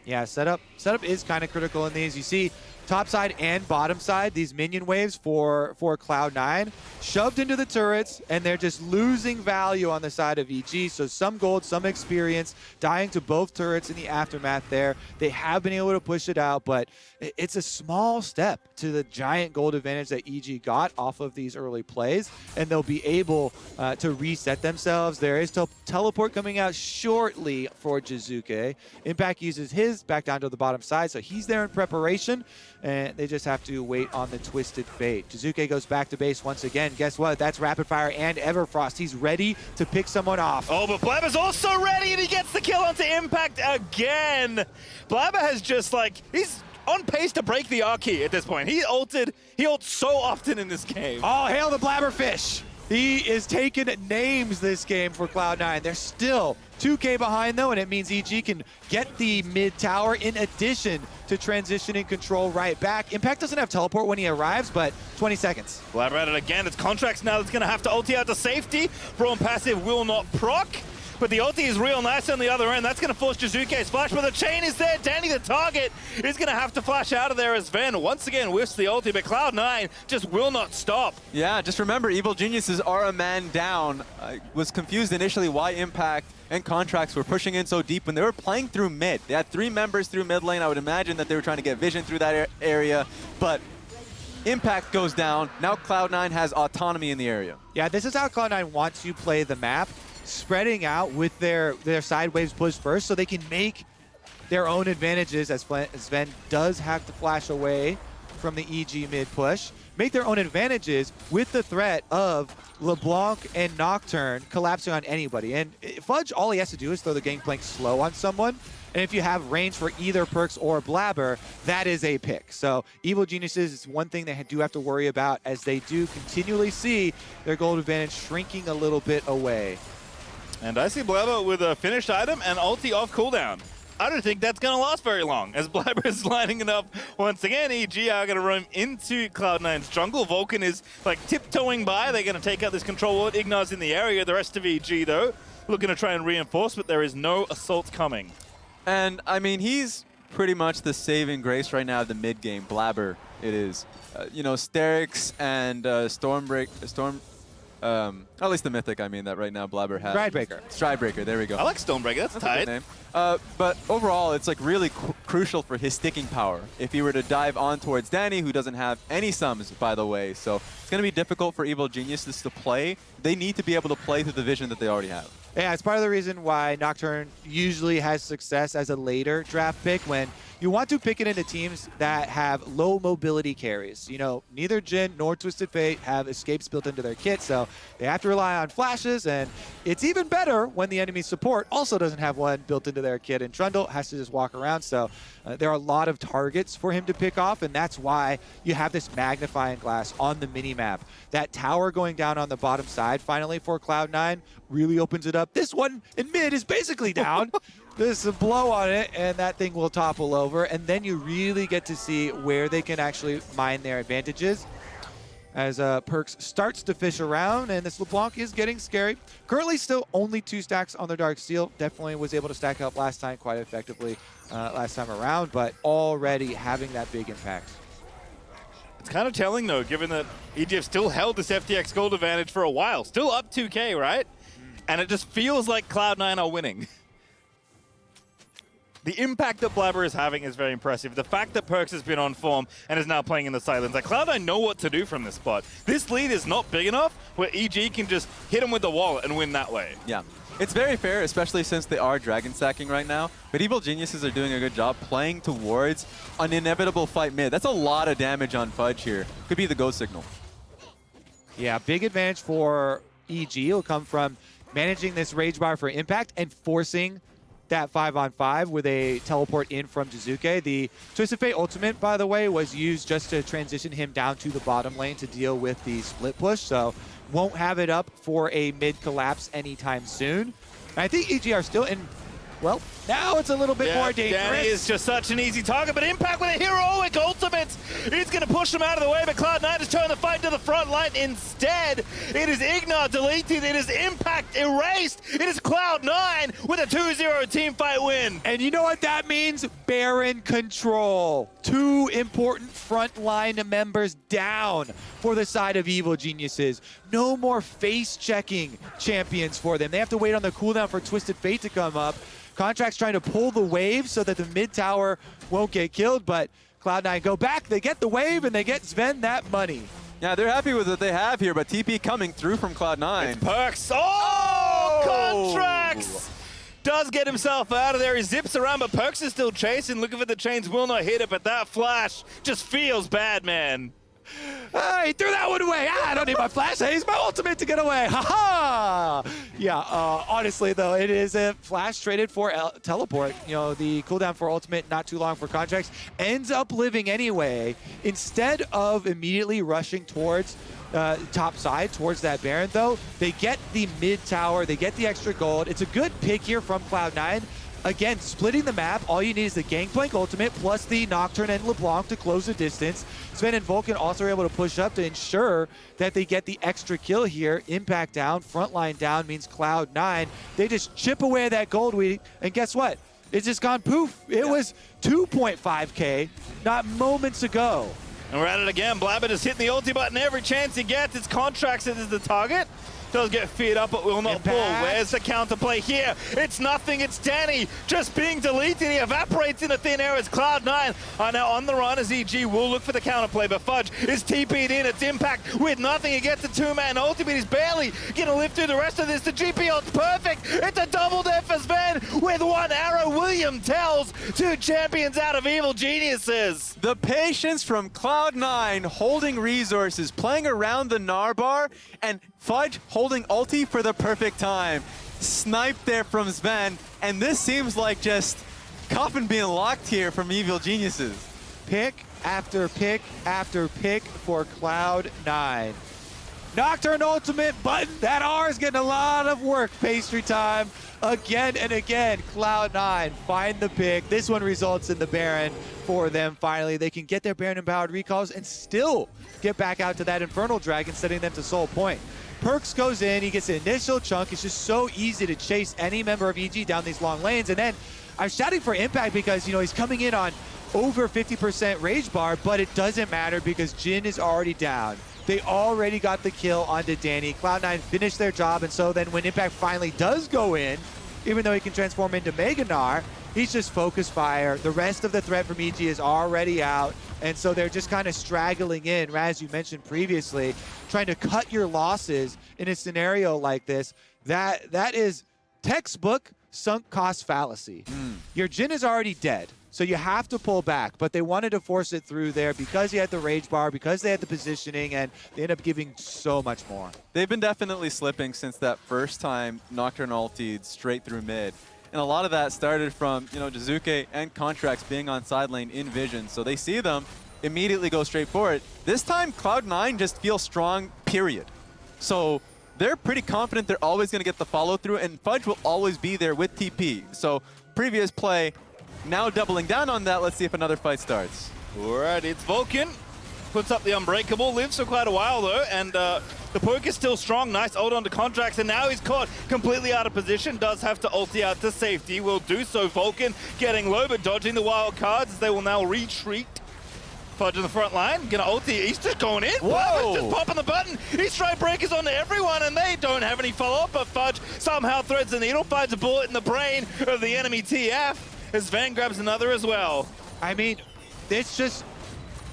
Yeah, setup is kind of critical in these. You see top side and bottom side, these minion waves for Cloud9 shoved into the turrets, and they're just losing value on the side of EG. So some gold, some experience, dying to both turrets in the aftermath there. They have been able to push it out, but it's a small step to the giant gold advantage that EG got off of these early plays, and they'll be able to reset themselves. There is teleport coming out shortly for Jizuke. Impact uses his back down to the bottom side, so he's there in preparation, and they just have to wait on the Twisted Fate. Jizuke goes back to base once again. Guess what? That's Rapid Fire and Everfrost. He's ready to pick someone off. Oh, but Blabber's also ready, and he gets the kill onto Impact again. Blabber has just, like, he's on pace to break the Archie at this point. He ulted so often in this game. Oh, hail the Blabberfish. He is taking names this game for Cloud9. They're still 2k behind, though, and it means EG can get the mid tower in addition to transitioning control right back. Impact doesn't have teleport when he arrives, but 20 seconds. Blabber at it again. It's Contracts now that's going to have to ulti out to safety. Brawn passive will not proc. But the ulti is real nice on the other end. That's going to force Jizuke's flash, but the chain is there. Danny, the target, is going to have to flash out of there as Ven once again whiffs the ulti, but Cloud9 just will not stop. Yeah, just remember, Evil Geniuses are a man down. I was confused initially why Impact and Contracts were pushing in so deep when they were playing through mid. They had 3 members through mid lane. I would imagine that they were trying to get vision through that area, but Impact goes down. Now Cloud9 has autonomy in the area. Yeah, this is how Cloud9 wants to play the map, spreading out with their side waves pushed first so they can make their own advantages, as Sven does have to flash away from the EG mid push, make their own advantages with the threat of LeBlanc and Nocturne collapsing on anybody. And Fudge, all he has to do is throw the gangplank slow on someone, and if you have range for either Perkz or Blabber, that is a pick. So Evil Geniuses is one thing they do have to worry about, as they do continually see their gold advantage shrinking a little bit away. And I see Blabber with a finished item and ulti off cooldown. I don't think that's going to last very long, as Blabber is lining it up once again. EG are going to roam into Cloud9's jungle. Vulcan is like tiptoeing by. They're going to take out this control ward. Ignar's in the area. The rest of EG, though, looking to try and reinforce, but there is no assault coming. And, I mean, he's pretty much the saving grace right now of the mid game. Blabber, it is. You know, Sterix and at least the Mythic, I mean, that right now Blabber has. Stridebreaker. Stridebreaker, there we go. I like Stonebreaker. That's A tight. good name. But overall, it's like really crucial for his sticking power. If he were to dive on towards Danny, who doesn't have any sums, by the way, so it's going to be difficult for Evil Geniuses to play. They need to be able to play through the vision that they already have. Yeah, it's part of the reason why Nocturne usually has success as a later draft pick when you want to pick it into teams that have low mobility carries. You know, neither Jhin nor Twisted Fate have escapes built into their kit, so they have to rely on flashes, and it's even better when the enemy support also doesn't have one built into their kit, and Trundle has to just walk around, so there are a lot of targets for him to pick off, and that's why you have this magnifying glass on the mini-map. That tower going down on the bottom side finally for Cloud9 really opens it up. This one in mid is basically down. There's a blow on it, and that thing will topple over, and then you really get to see where they can actually mine their advantages as Perkz starts to fish around, and this LeBlanc is getting scary. Currently still only 2 stacks on the Dark Steel. Definitely was able to stack up last time quite effectively last time around, but already having that big impact. It's kind of telling, though, given that EG still held this FTX gold advantage for a while. Still up 2K, right? And it just feels like Cloud9 are winning. The impact that Blabber is having is very impressive. The fact that Perkz has been on form and is now playing in the silence. Like, Cloud9 know what to do from this spot. This lead is not big enough where EG can just hit him with the wall and win that way. Yeah. It's very fair, especially since they are dragon stacking right now. But Evil Geniuses are doing a good job playing towards an inevitable fight mid. That's a lot of damage on Fudge here. Could be the go signal. Yeah, big advantage for EG will come from managing this rage bar for impact and forcing that 5-on-5 with a teleport in from Jizuke. The Twisted Fate ultimate, by the way, was used just to transition him down to the bottom lane to deal with the split push, so won't have it up for a mid collapse anytime soon. And I think EG are still in, well, now it's a little bit more dangerous. Danny is just such an easy target, but Impact with a heroic ultimate is going to push him out of the way, but Cloud9 is turning the fight to the front line instead. It is Ignar deleted, it is Impact erased, it is Cloud9 with a 2-0 team fight win. And you know what that means? Baron control. 2 important frontline members down for the side of Evil Geniuses. No more face-checking champions for them. They have to wait on the cooldown for Twisted Fate to come up. Contract's trying to pull the wave so that the mid tower won't get killed, but Cloud9 go back, they get the wave, and they get Sven that money. Yeah, they're happy with what they have here, but TP coming through from Cloud9. It's Perkz. Oh! Contracts! Does get himself out of there. He zips around, but Perkz is still chasing, looking for the chains, will not hit it, but that flash just feels bad, man. He threw that one away. I don't need my flash. I use my ultimate to get away. Ha-ha! Yeah, honestly, though, it is a flash traded for teleport. You know, the cooldown for ultimate, not too long for contracts, ends up living anyway. Instead of immediately rushing towards top side, towards that Baron, though, they get the mid tower. They get the extra gold. It's a good pick here from Cloud9. Again, splitting the map, all you need is the Gangplank ultimate plus the Nocturne and LeBlanc to close the distance. Sven and Vulcan also are able to push up to ensure that they get the extra kill here. Impact down, frontline down means Cloud9. They just chip away at that gold weed, and guess what? It's just gone poof. It was 2.5K not moments ago. And we're at it again. Blabber just hitting the ulti button every chance he gets. It's Contracts that is the target. Does get feared up, but will not pull. Where's the counterplay here? It's nothing. It's Danny just being deleted. He evaporates in the thin air as Cloud9 are now on the run as EG will look for the counterplay, but Fudge is TP'd in. It's Impact with nothing. He gets a 2-man ultimate. He's barely going to live through the rest of this. The GP ult's perfect. It's a double death for Sven with 1 arrow. William tells 2 champions out of Evil Geniuses. The patience from Cloud9 holding resources, playing around the Narbar, and Fudge holding ulti for the perfect time. Sniped there from Sven, and this seems like just coffin being locked here from Evil Geniuses. Pick after pick after pick for Cloud9. Nocturne ultimate button. That R is getting a lot of work. Pastry time again and again. Cloud9 find the pick. This one results in the Baron for them. Finally, they can get their Baron empowered recalls and still get back out to that Infernal Dragon, setting them to soul point. Perks goes in, he gets the initial chunk. It's just so easy to chase any member of EG down these long lanes. And then I'm shouting for impact because, you know, he's coming in on over 50% rage bar, but it doesn't matter because Jin is already down. They already got the kill onto Danny. Cloud9 finished their job, and so then when impact finally does go in, even though he can transform into Mega Gnar, he's just focus fire. The rest of the threat from EG is already out, and so they're just kind of straggling in, as you mentioned previously, trying to cut your losses in a scenario like this. That is textbook sunk cost fallacy. Your Jin is already dead, so you have to pull back, but they wanted to force it through there because he had the rage bar, because they had the positioning, and they end up giving so much more. They've been definitely slipping since that first time Nocturne ultied straight through mid. And a lot of that started from, you know, Jizuke and Contracts being on side lane in vision. So they see them, immediately go straight for it. This time, Cloud9 just feels strong, period. So they're pretty confident they're always going to get the follow through, and Fudge will always be there with TP. So previous play, now doubling down on that. Let's see if another fight starts. All right, it's Vulcan. Puts up the Unbreakable, lives for quite a while though, and the poke is still strong. Nice ult onto Contracts, and now he's caught completely out of position. Does have to ulti out to safety. Will do so. Vulcan getting low, but dodging the wild cards as they will now retreat. Fudge in the front line, gonna ulti. He's just going in. Whoa! Just popping the button. He's straight breakers onto everyone, and they don't have any follow-up, but Fudge somehow threads the needle, finds a bullet in the brain of the enemy TF, as Van grabs another as well. I mean, it's just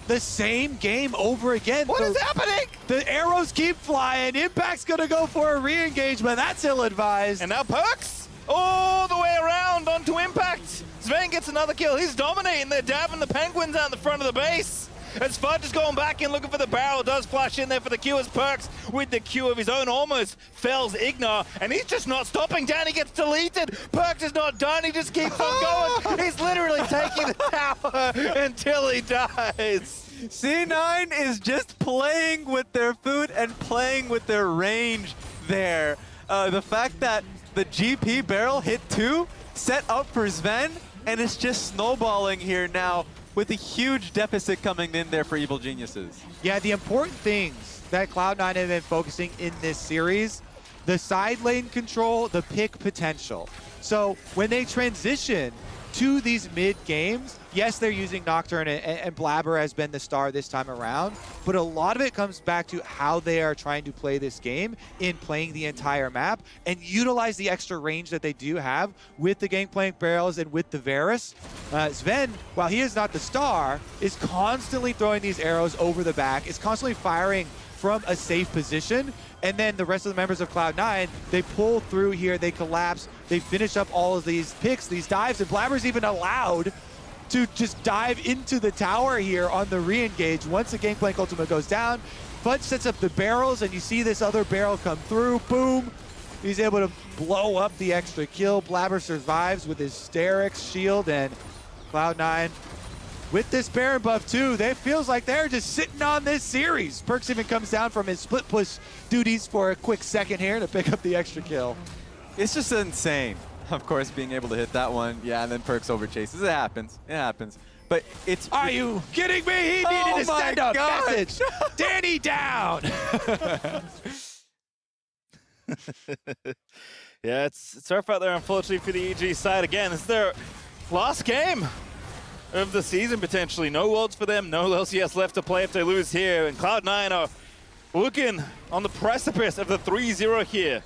the same game over again. What is happening? The arrows keep flying. Impact's gonna go for a re-engagement. That's ill-advised. And now Perks all the way around onto Impact. Sven gets another kill. He's dominating. They're dabbing the Penguins out in the front of the base. As Fudge is going back and looking for the barrel, does flash in there for the Q as Perks with the Q of his own almost fells Ignar, and he's just not stopping. Danny gets deleted. Perks is not done. He just keeps on going. He's literally taking the tower until he dies. C9 is just playing with their food and playing with their range there. The fact that the GP barrel hit 2 set up for Sven, and it's just snowballing here now with a huge deficit coming in there for Evil Geniuses. Yeah, the important things that Cloud9 have been focusing in this series, the side lane control, the pick potential. So when they transition to these mid games, yes, they're using Nocturne, and Blabber has been the star this time around, but a lot of it comes back to how they are trying to play this game in playing the entire map and utilize the extra range that they do have with the Gangplank barrels and with the Varus. Sven, while he is not the star, is constantly throwing these arrows over the back, is constantly firing from a safe position, and then the rest of the members of Cloud9, they pull through here, they collapse, they finish up all of these picks, these dives, and Blabber's even allowed to just dive into the tower here on the re-engage. Once the Gangplank ultimate goes down, Fudge sets up the barrels, and you see this other barrel come through, boom. He's able to blow up the extra kill. Blabber survives with his Sterix shield, and Cloud9, with this Baron buff too, it feels like they're just sitting on this series. Perks even comes down from his split push duties for a quick second here to pick up the extra kill. It's just insane, of course, being able to hit that one. Yeah, and then Perks over chases. It happens. It happens. But it's... Are you kidding me? He needed to send a message. Danny down. Yeah, it's rough out there, unfortunately, for the EG side. Again, it's their last game of the season, potentially. No Worlds for them, no LCS left to play if they lose here. And Cloud9 are looking on the precipice of the 3-0 here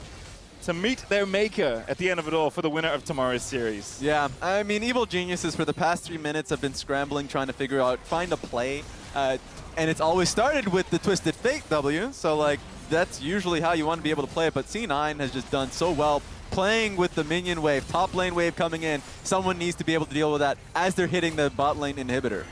to meet their maker at the end of it all for the winner of tomorrow's series. Yeah, I mean, Evil Geniuses for the past 3 minutes have been scrambling, trying to figure out, find a play. And it's always started with the Twisted Fate W, so like, that's usually how you want to be able to play it, but C9 has just done so well playing with the minion wave, top lane wave coming in. Someone needs to be able to deal with that as they're hitting the bot lane inhibitor.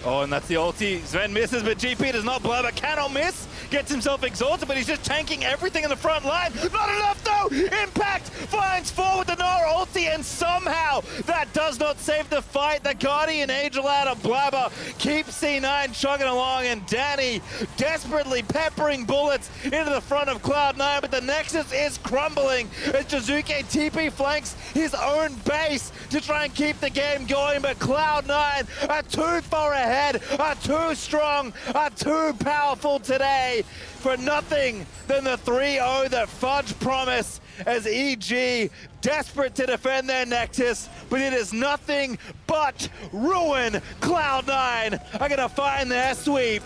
Oh, and that's the ulti. Sven misses, but GP does not. Blabber cannot miss. Gets himself exhausted, but he's just tanking everything in the front line. Not enough though! no! Impact finds four with the Nora ulti, and somehow that does not save the fight. The Guardian Angel out of Blabber keeps C9 chugging along, and Danny desperately peppering bullets into the front of Cloud9, but the Nexus is crumbling as Jizuke TP flanks his own base to try and keep the game going, but Cloud9 are too far ahead, are too strong, are too powerful today for nothing than the 3-0 that Fudge promised, as EG desperate to defend their Nexus, but it is nothing but ruin. Cloud9 are gonna find their sweep.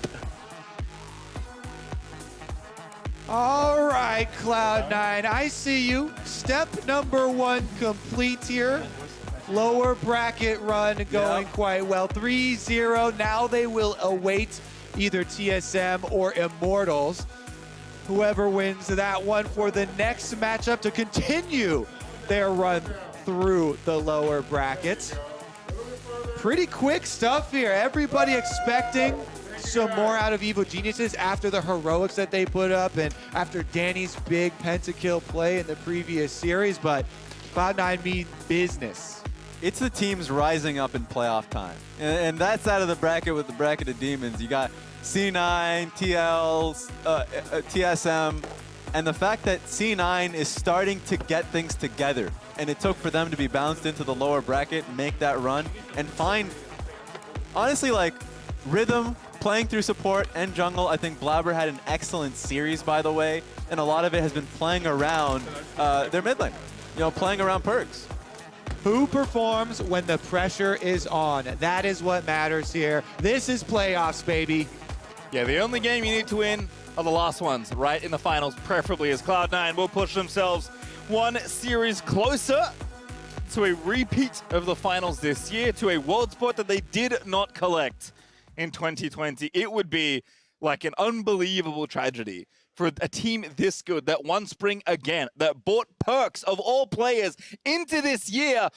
All right, Cloud9, I see you. Step number 1 complete here. Lower bracket run going quite well. 3-0, now they will await either TSM or Immortals. Whoever wins that one for the next matchup to continue their run through the lower brackets. Pretty quick stuff here. Everybody expecting some more out of Evil Geniuses after the heroics that they put up and after Danny's big pentakill play in the previous series, but Cloud9 mean business. It's the teams rising up in playoff time. And that's out of the bracket with the bracket of demons. You got C9, TSM, and the fact that C9 is starting to get things together. And it took for them to be bounced into the lower bracket, make that run, and find, honestly, like, rhythm, playing through support and jungle. I think Blabber had an excellent series, by the way, and a lot of it has been playing around their mid lane, playing around perks. Who performs when the pressure is on? That is what matters here. This is playoffs, baby. Yeah, the only game you need to win are the last ones, right in the finals, preferably, as Cloud9 will push themselves one series closer to a repeat of the finals this year, to a world spot that they did not collect in 2020. It would be like an unbelievable tragedy for a team this good that won Spring again, that bought perks of all players into this year,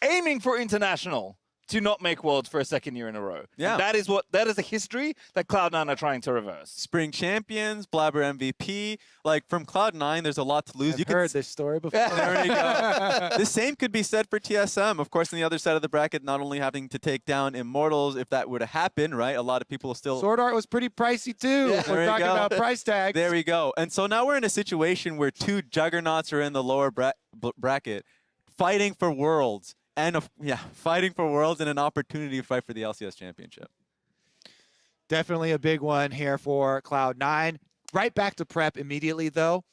aiming for international, to not make Worlds for a second year in a row. Yeah. And that is a history that Cloud9 are trying to reverse. Spring champions, Blabber MVP. Like, from Cloud9, there's a lot to lose. I've heard this story before. There you go. The same could be said for TSM. Of course, on the other side of the bracket, not only having to take down Immortals, if that were to happen, right? A lot of people still... Sword Art was pretty pricey too. Yeah. We're talking about price tags. There we go. And so now we're in a situation where two juggernauts are in the lower bracket, fighting for Worlds. And fighting for Worlds and an opportunity to fight for the LCS Championship. Definitely a big one here for Cloud9. Right back to prep immediately, though,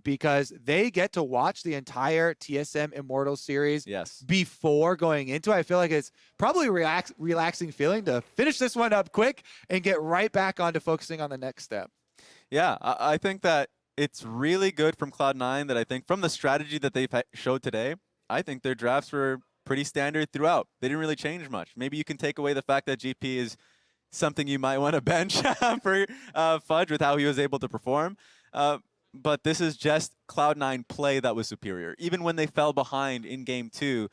because they get to watch the entire TSM Immortals series before going into it. I feel like it's probably a relaxing feeling to finish this one up quick and get right back onto focusing on the next step. Yeah, I think that it's really good from Cloud9 that I think from the strategy that they've showed today, I think their drafts were pretty standard throughout. They didn't really change much. Maybe you can take away the fact that GP is something you might want to bench for Fudge with how he was able to perform. But this is just Cloud9 play that was superior. Even when they fell behind in Game 2,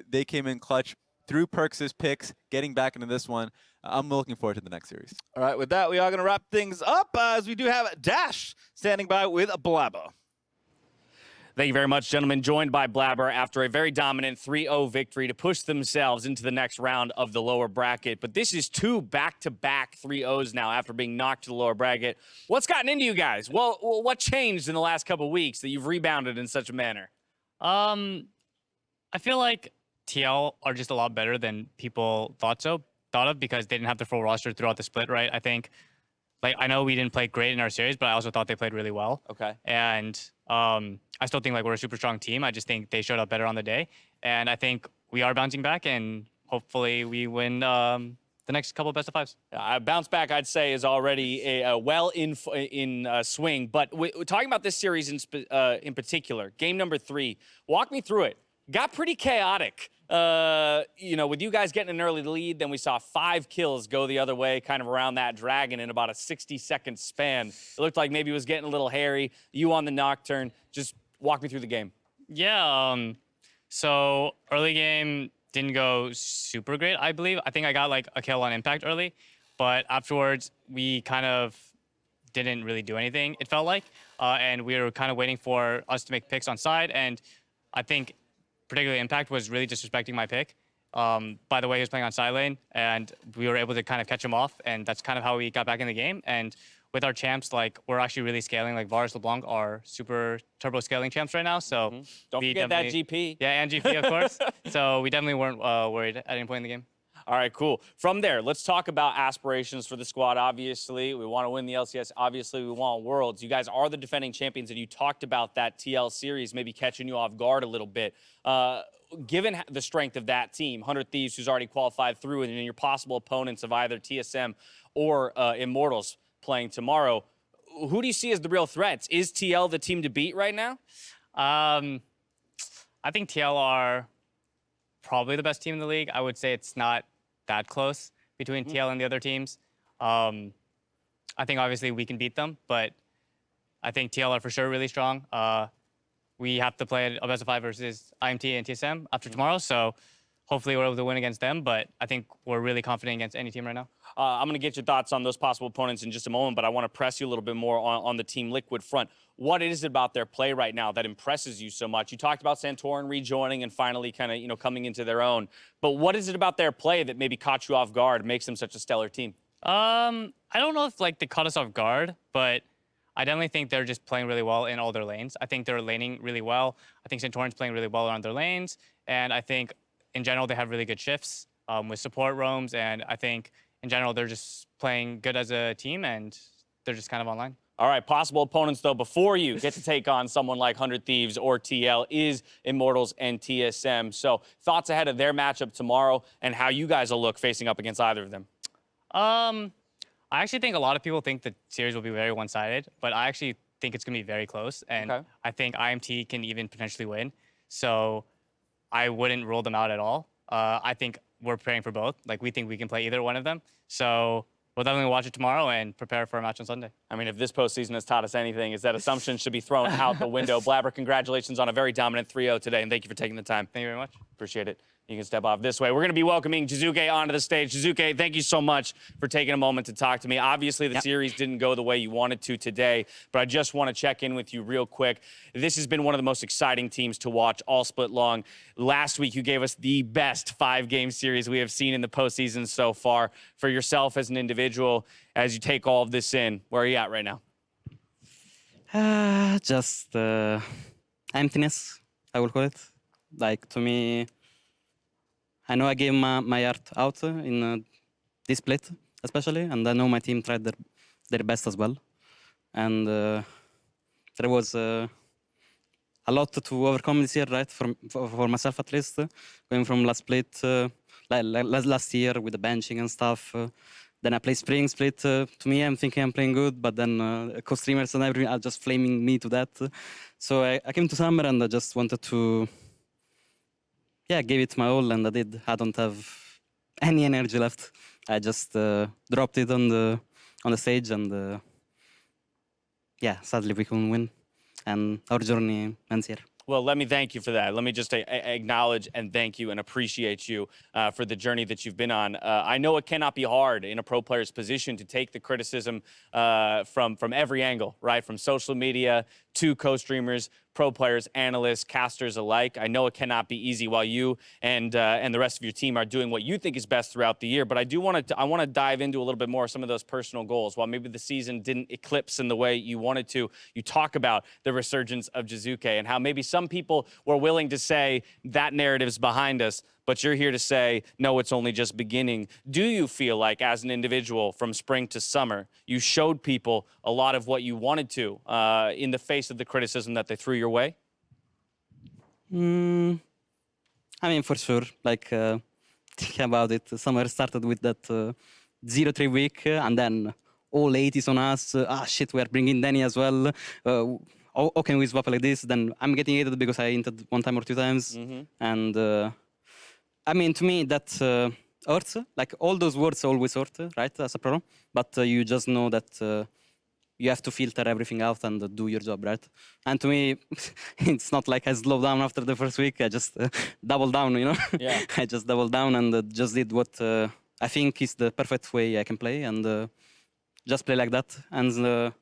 they came in clutch through Perks' picks, getting back into this one. I'm looking forward to the next series. All right, with that, we are going to wrap things up as we do have Dash standing by with Blabber. Thank you very much, gentlemen. Joined by Blabber after a very dominant 3-0 victory to push themselves into the next round of the lower bracket. But this is two back-to-back 3-0s now after being knocked to the lower bracket. What's gotten into you guys? Well, what changed in the last couple of weeks that you've rebounded in such a manner? I feel like TL are just a lot better than people thought of because they didn't have the full roster throughout the split, right? I think, like, I know we didn't play great in our series, but I also thought they played really well. Okay. And I still think like we're a super strong team. I just think they showed up better on the day. And I think we are bouncing back, and hopefully we win the next couple of best of fives. Bounce back, I'd say, is already well in swing. But talking about this series in particular, game number 3, walk me through it. Got pretty chaotic. With you guys getting an early lead, then we saw 5 kills go the other way, kind of around that dragon in about a 60-second span. It looked like maybe it was getting a little hairy. You on the Nocturne. Just walk me through the game. Yeah, so early game didn't go super great, I believe. I think I got like a kill on impact early, but afterwards we kind of didn't really do anything, it felt like. And we were kind of waiting for us to make picks on side. And I think particularly Impact was really disrespecting my pick. By the way, he was playing on side lane, and we were able to kind of catch him off. And that's kind of how we got back in the game. And with our champs, like, we're actually really scaling. Like, Varus LeBlanc are super turbo scaling champs right now. So Don't we forget that definitely- GP. Yeah, and GP, of course. So we definitely weren't worried at any point in the game. All right, cool. From there, let's talk about aspirations for the squad. Obviously, we want to win the LCS. Obviously, we want Worlds. You guys are the defending champions, and you talked about that TL series maybe catching you off guard a little bit. Given the strength of that team, 100 Thieves, who's already qualified through, and your possible opponents of either TSM or Immortals playing tomorrow, who do you see as the real threats? Is TL the team to beat right now? I think TL are probably the best team in the league. I would say it's not that close between TL and the other teams. I think obviously we can beat them, but I think TL are for sure really strong. We have to play a best of 5 versus IMT and TSM after tomorrow, so hopefully we're able to win against them, but I think we're really confident against any team right now. I'm going to get your thoughts on those possible opponents in just a moment, but I want to press you a little bit more on the Team Liquid front. What is it about their play right now that impresses you so much? You talked about Santorin rejoining and finally kind of, coming into their own, but what is it about their play that maybe caught you off guard, makes them such a stellar team? I don't know if they caught us off guard, but I definitely think they're just playing really well in all their lanes. I think they're laning really well. I think Santorin's playing really well around their lanes, and I think in general they have really good shifts with support roams, and I think in general they're just playing good as a team, and they're just kind of online. All right, possible opponents, though, before you get to take on someone like 100 Thieves or TL is Immortals and TSM. So thoughts ahead of their matchup tomorrow and how you guys will look facing up against either of them? I actually think a lot of people think the series will be very one-sided, but I actually think it's going to be very close, and Okay. I think IMT can even potentially win. So I wouldn't rule them out at all. I think we're preparing for both. We think we can play either one of them. So we'll definitely watch it tomorrow and prepare for a match on Sunday. I mean, if this postseason has taught us anything, is that assumptions should be thrown out the window. Blabber, congratulations on a very dominant 3-0 today, and thank you for taking the time. Thank you very much. Appreciate it. You can step off this way. We're going to be welcoming Jizuke onto the stage. Jizuke, thank you so much for taking a moment to talk to me. Obviously, the series didn't go the way you wanted to today, but I just want to check in with you real quick. This has been one of the most exciting teams to watch all split long. Last week, you gave us the best 5-game series we have seen in the postseason so far. For yourself as an individual, as you take all of this in, where are you at right now? Just emptiness, I will call it. To me, I know I gave my heart out in this split, especially, and I know my team tried their best as well. And there was a lot to overcome this year, right? For myself at least, going from last split, last year with the benching and stuff. Then I play spring split. To me, I'm thinking I'm playing good, but then co-streamers and everything are just flaming me to that. So I came to summer and I just wanted to, gave it my all, and I did. I don't have any energy left. I just dropped it on the stage, and sadly we couldn't win, and our journey ends here. Well, let me thank you for that. Let me just acknowledge and thank you and appreciate you for the journey that you've been on. I know it cannot be hard in a pro player's position to take the criticism from every angle, right? From social media to co-streamers, pro players, analysts, casters alike. I know it cannot be easy while you and the rest of your team are doing what you think is best throughout the year. But I want to dive into a little bit more of some of those personal goals. While maybe the season didn't eclipse in the way you wanted to, you talk about the resurgence of Jizuke and how maybe some people were willing to say that narrative's behind us, but you're here to say, no, it's only just beginning. Do you feel like, as an individual from spring to summer, you showed people a lot of what you wanted to in the face of the criticism that they threw your way? I mean, for sure. Think about it. Summer started with that 0-3 week, and then all 80s on us. Shit, we are bringing Danny as well. How can we swap like this? Then I'm getting hated because I entered 1 time or 2 times. And I mean, to me, that hurts. All those words always hurt, right, as a pro. But you just know that you have to filter everything out and do your job, right? And to me, it's not like I slowed down after the first week. I just doubled down, Yeah. I just doubled down and just did what I think is the perfect way I can play, and just play like that. And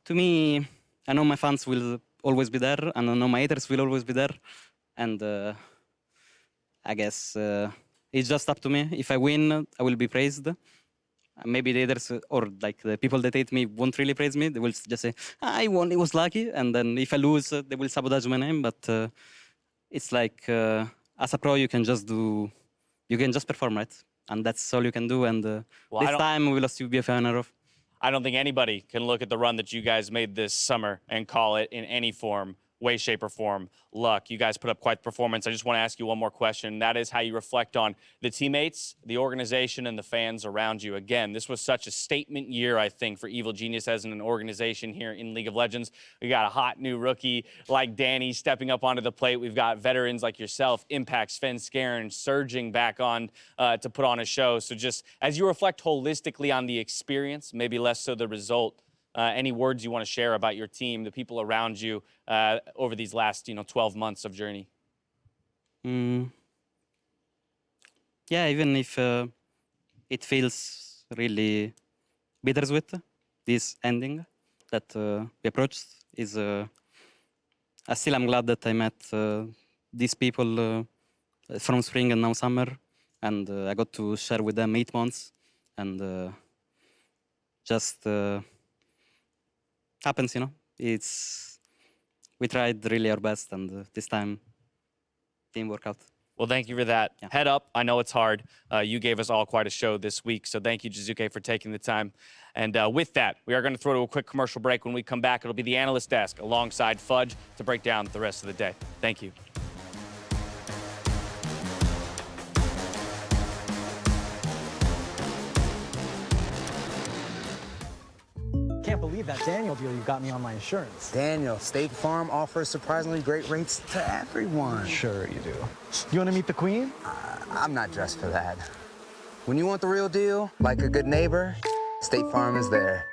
to me, I know my fans will always be there, and I know my haters will always be there. And I guess it's just up to me. If I win, I will be praised. Maybe the haters or like the people that hate me won't really praise me. They will just say, I won, it was lucky. And then if I lose, they will sabotage my name. But it's like, as a pro, you can just perform, right? And that's all you can do. And Well, this time we lost UBF of. I don't think anybody can look at the run that you guys made this summer and call it in any form, way, shape, or form luck. You guys put up quite the performance. I just want to ask you one more question. That is how you reflect on the teammates, the organization, and the fans around you. Again, this was such a statement year, I think, for Evil Genius as an organization here in League of Legends. We got a hot new rookie like Danny stepping up onto the plate. We've got veterans like yourself, Impact, Sven Skaren, surging back on to put on a show. So just as you reflect holistically on the experience, maybe less so the result, any words you want to share about your team, the people around you over these last, 12 months of journey? Yeah, even if it feels really bittersweet, this ending that we approached is. I'm glad that I met these people from spring and now summer, and I got to share with them 8 months, and just. Happens, we tried really our best, and this time didn't work out. Well, thank you for that. Yeah. Head up. I know it's hard. You gave us all quite a show this week, so thank you, Jizuke, for taking the time. And with that, we are going to throw to a quick commercial break. When we come back, it'll be the analyst desk alongside Fudge to break down the rest of the day. Thank you. Can't believe that Daniel deal you got me on my insurance. Daniel, State Farm offers surprisingly great rates to everyone. Sure you do. You want to meet the queen? I'm not dressed for that. When you want the real deal, like a good neighbor, State Farm is there.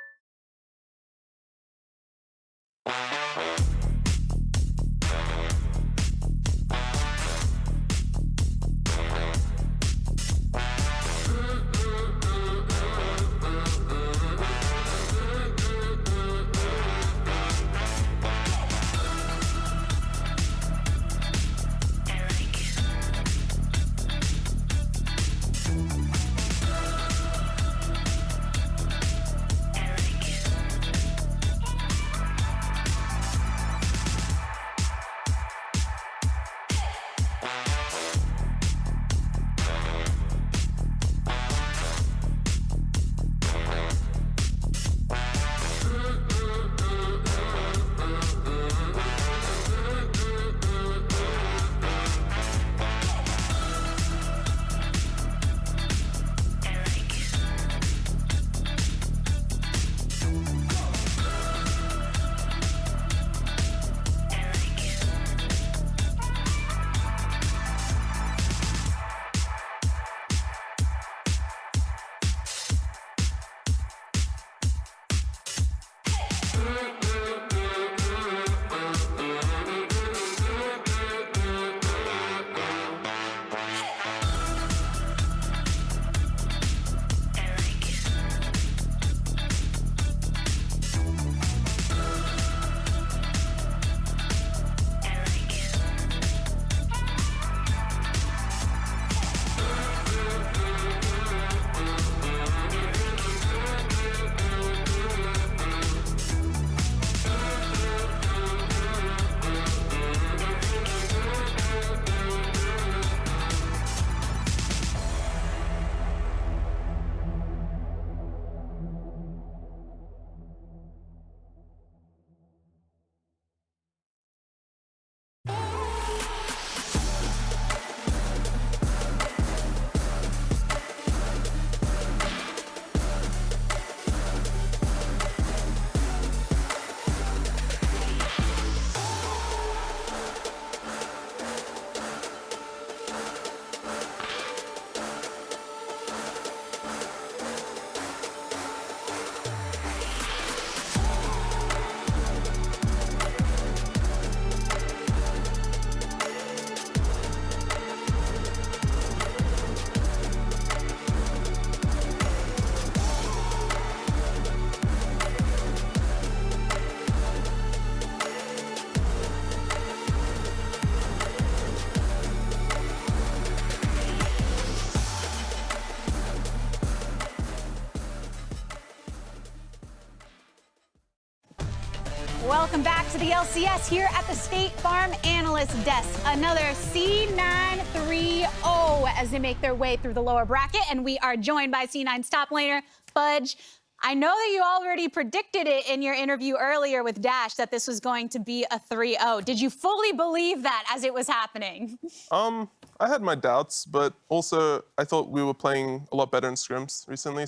Welcome back to the LCS here at the State Farm Analyst Desk. Another C9-3-0 as they make their way through the lower bracket, and we are joined by C9's top laner, Fudge. I know that you already predicted it in your interview earlier with Dash that this was going to be a 3-0. Did you fully believe that as it was happening? I had my doubts, but also I thought we were playing a lot better in scrims recently.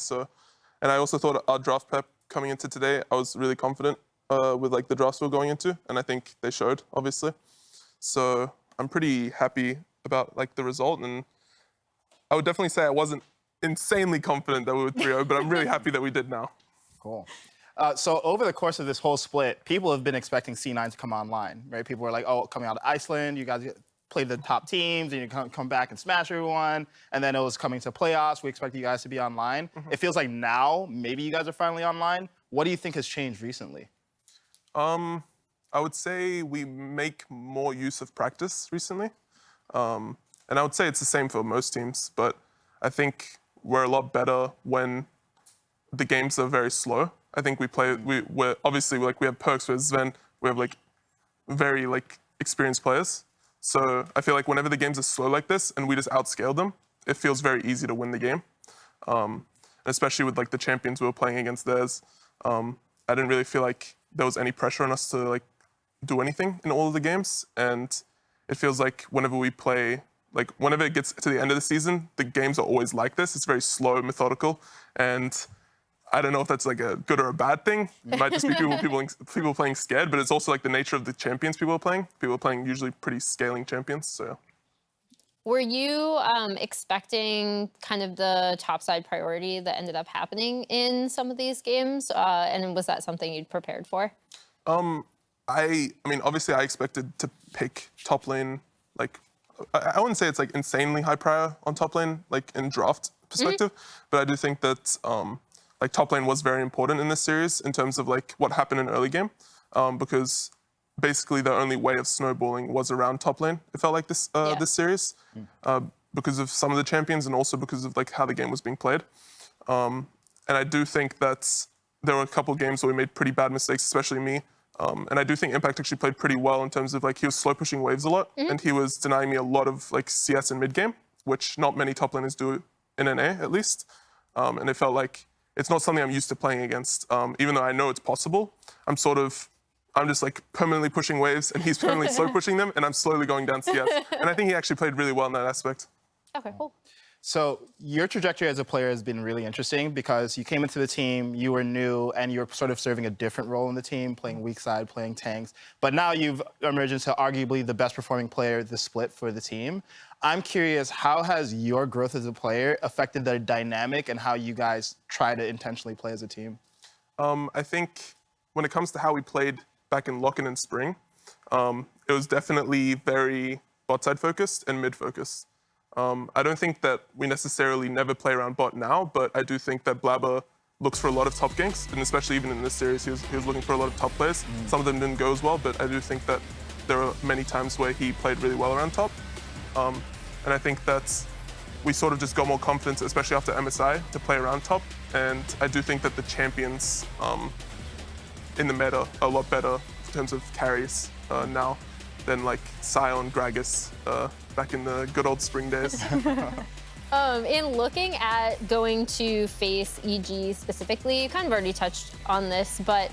And I also thought our draft prep coming into today, I was really confident with like the drafts we were going into, and I think they showed, obviously. So I'm pretty happy about like the result, and I would definitely say I wasn't insanely confident that we would 3-0, but I'm really happy that we did now. Cool. So over the course of this whole split, people have been expecting C9 to come online, right? People were like, oh, coming out of Iceland, you guys play the top teams, and you come back and smash everyone. And then it was coming to playoffs. We expect you guys to be online. It feels like now, maybe you guys are finally online. What do you think has changed recently? I would say we make more use of practice recently. And I would say it's the same for most teams, but I think we're a lot better when the games are very slow. I think we're obviously like we have perks with Sven, we have like very like experienced players. So I feel like whenever the games are slow like this and we just outscale them, it feels very easy to win the game. Especially with like the champions we were playing against theirs. I didn't really feel like there was any pressure on us to like do anything in all of the games. And it feels like whenever we play, like whenever it gets to the end of the season, the games are always like this. It's very slow, methodical. And I don't know if that's like a good or a bad thing. It might just be people playing scared, but it's also like the nature of the champions people are playing. People are playing usually pretty scaling champions, so. Were you expecting kind of the topside priority that ended up happening in some of these games? And was that something you'd prepared for? I mean, obviously I expected to pick top lane, like, I wouldn't say it's like insanely high prior on top lane, like in draft perspective, but I do think that like top lane was very important in this series in terms of like what happened in early game, because basically the only way of snowballing was around top lane. It felt like this this series, because of some of the champions and also because of like how the game was being played. And I do think that there were a couple of games where we made pretty bad mistakes, especially me. And I do think Impact actually played pretty well in terms of like he was slow pushing waves a lot, and he was denying me a lot of like CS in mid game, which not many top laners do in NA at least. And it felt like it's not something I'm used to playing against. Even though I know it's possible, I'm just like permanently pushing waves, and he's permanently slow pushing them, and I'm slowly going down CS. And I think he actually played really well in that aspect. Okay, cool. So your trajectory as a player has been really interesting because you came into the team, you were new, and you were sort of serving a different role in the team, playing weak side, playing tanks. But now you've emerged into arguably the best performing player this split for the team. I'm curious, how has your growth as a player affected the dynamic and how you guys try to intentionally play as a team? I think when it comes to how we played back in Lock-in and Spring, it was definitely very bot side focused and mid focused. I don't think that we necessarily never play around bot now, but I do think that Blabber looks for a lot of top ganks, and especially even in this series, he was looking for a lot of top players. Some of them didn't go as well, but I do think that there are many times where he played really well around top. And I think that we sort of just got more confidence, especially after MSI, to play around top. And I do think that the champions in the meta are a lot better in terms of carries now than like Sion, Gragas back in the good old Spring days. In looking at going to face EG specifically, you kind of already touched on this, but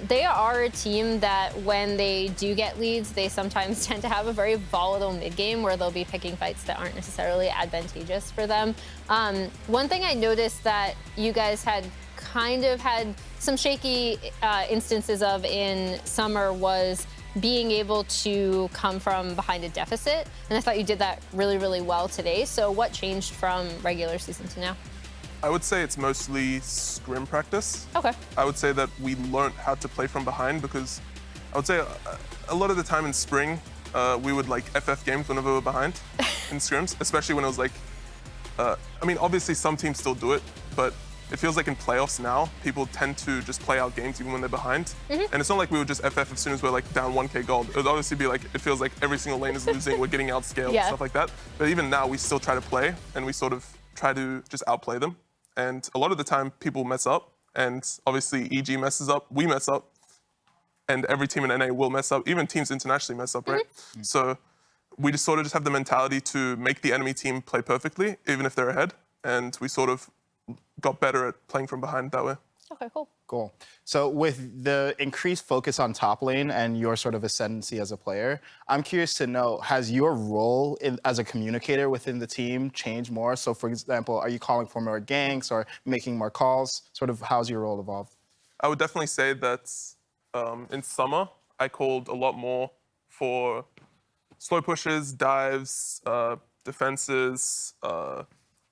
they are a team that when they do get leads, they sometimes tend to have a very volatile mid-game where they'll be picking fights that aren't necessarily advantageous for them. One thing I noticed that you guys had kind of had some shaky instances of in Summer was being able to come from behind a deficit. And I thought you did that really, really well today. So what changed from regular season to now? I would say it's mostly scrim practice. Okay. I would say that we learned how to play from behind because I would say a lot of the time in Spring, we would like FF games whenever we were behind in scrims, especially when it was like, I mean, obviously some teams still do it, but it feels like in playoffs now, people tend to just play out games even when they're behind. And it's not like we would just FF as soon as we're like down 1K gold. It would obviously be like, it feels like every single lane is losing, we're getting outscaled, and stuff like that. But even now, we still try to play, and we sort of try to just outplay them. And a lot of the time, people mess up, and obviously EG messes up, we mess up. and every team in NA will mess up. Even teams internationally mess up, right? So we just sort of just have the mentality to make the enemy team play perfectly, even if they're ahead. And we sort of got better at playing from behind that way. Okay, cool. Cool. So with the increased focus on top lane and your sort of ascendancy as a player, I'm curious to know, has your role as a communicator within the team changed more? So for example, are you calling for more ganks or making more calls? Sort of how's your role evolved? I would definitely say that in summer, I called a lot more for slow pushes, dives, defenses,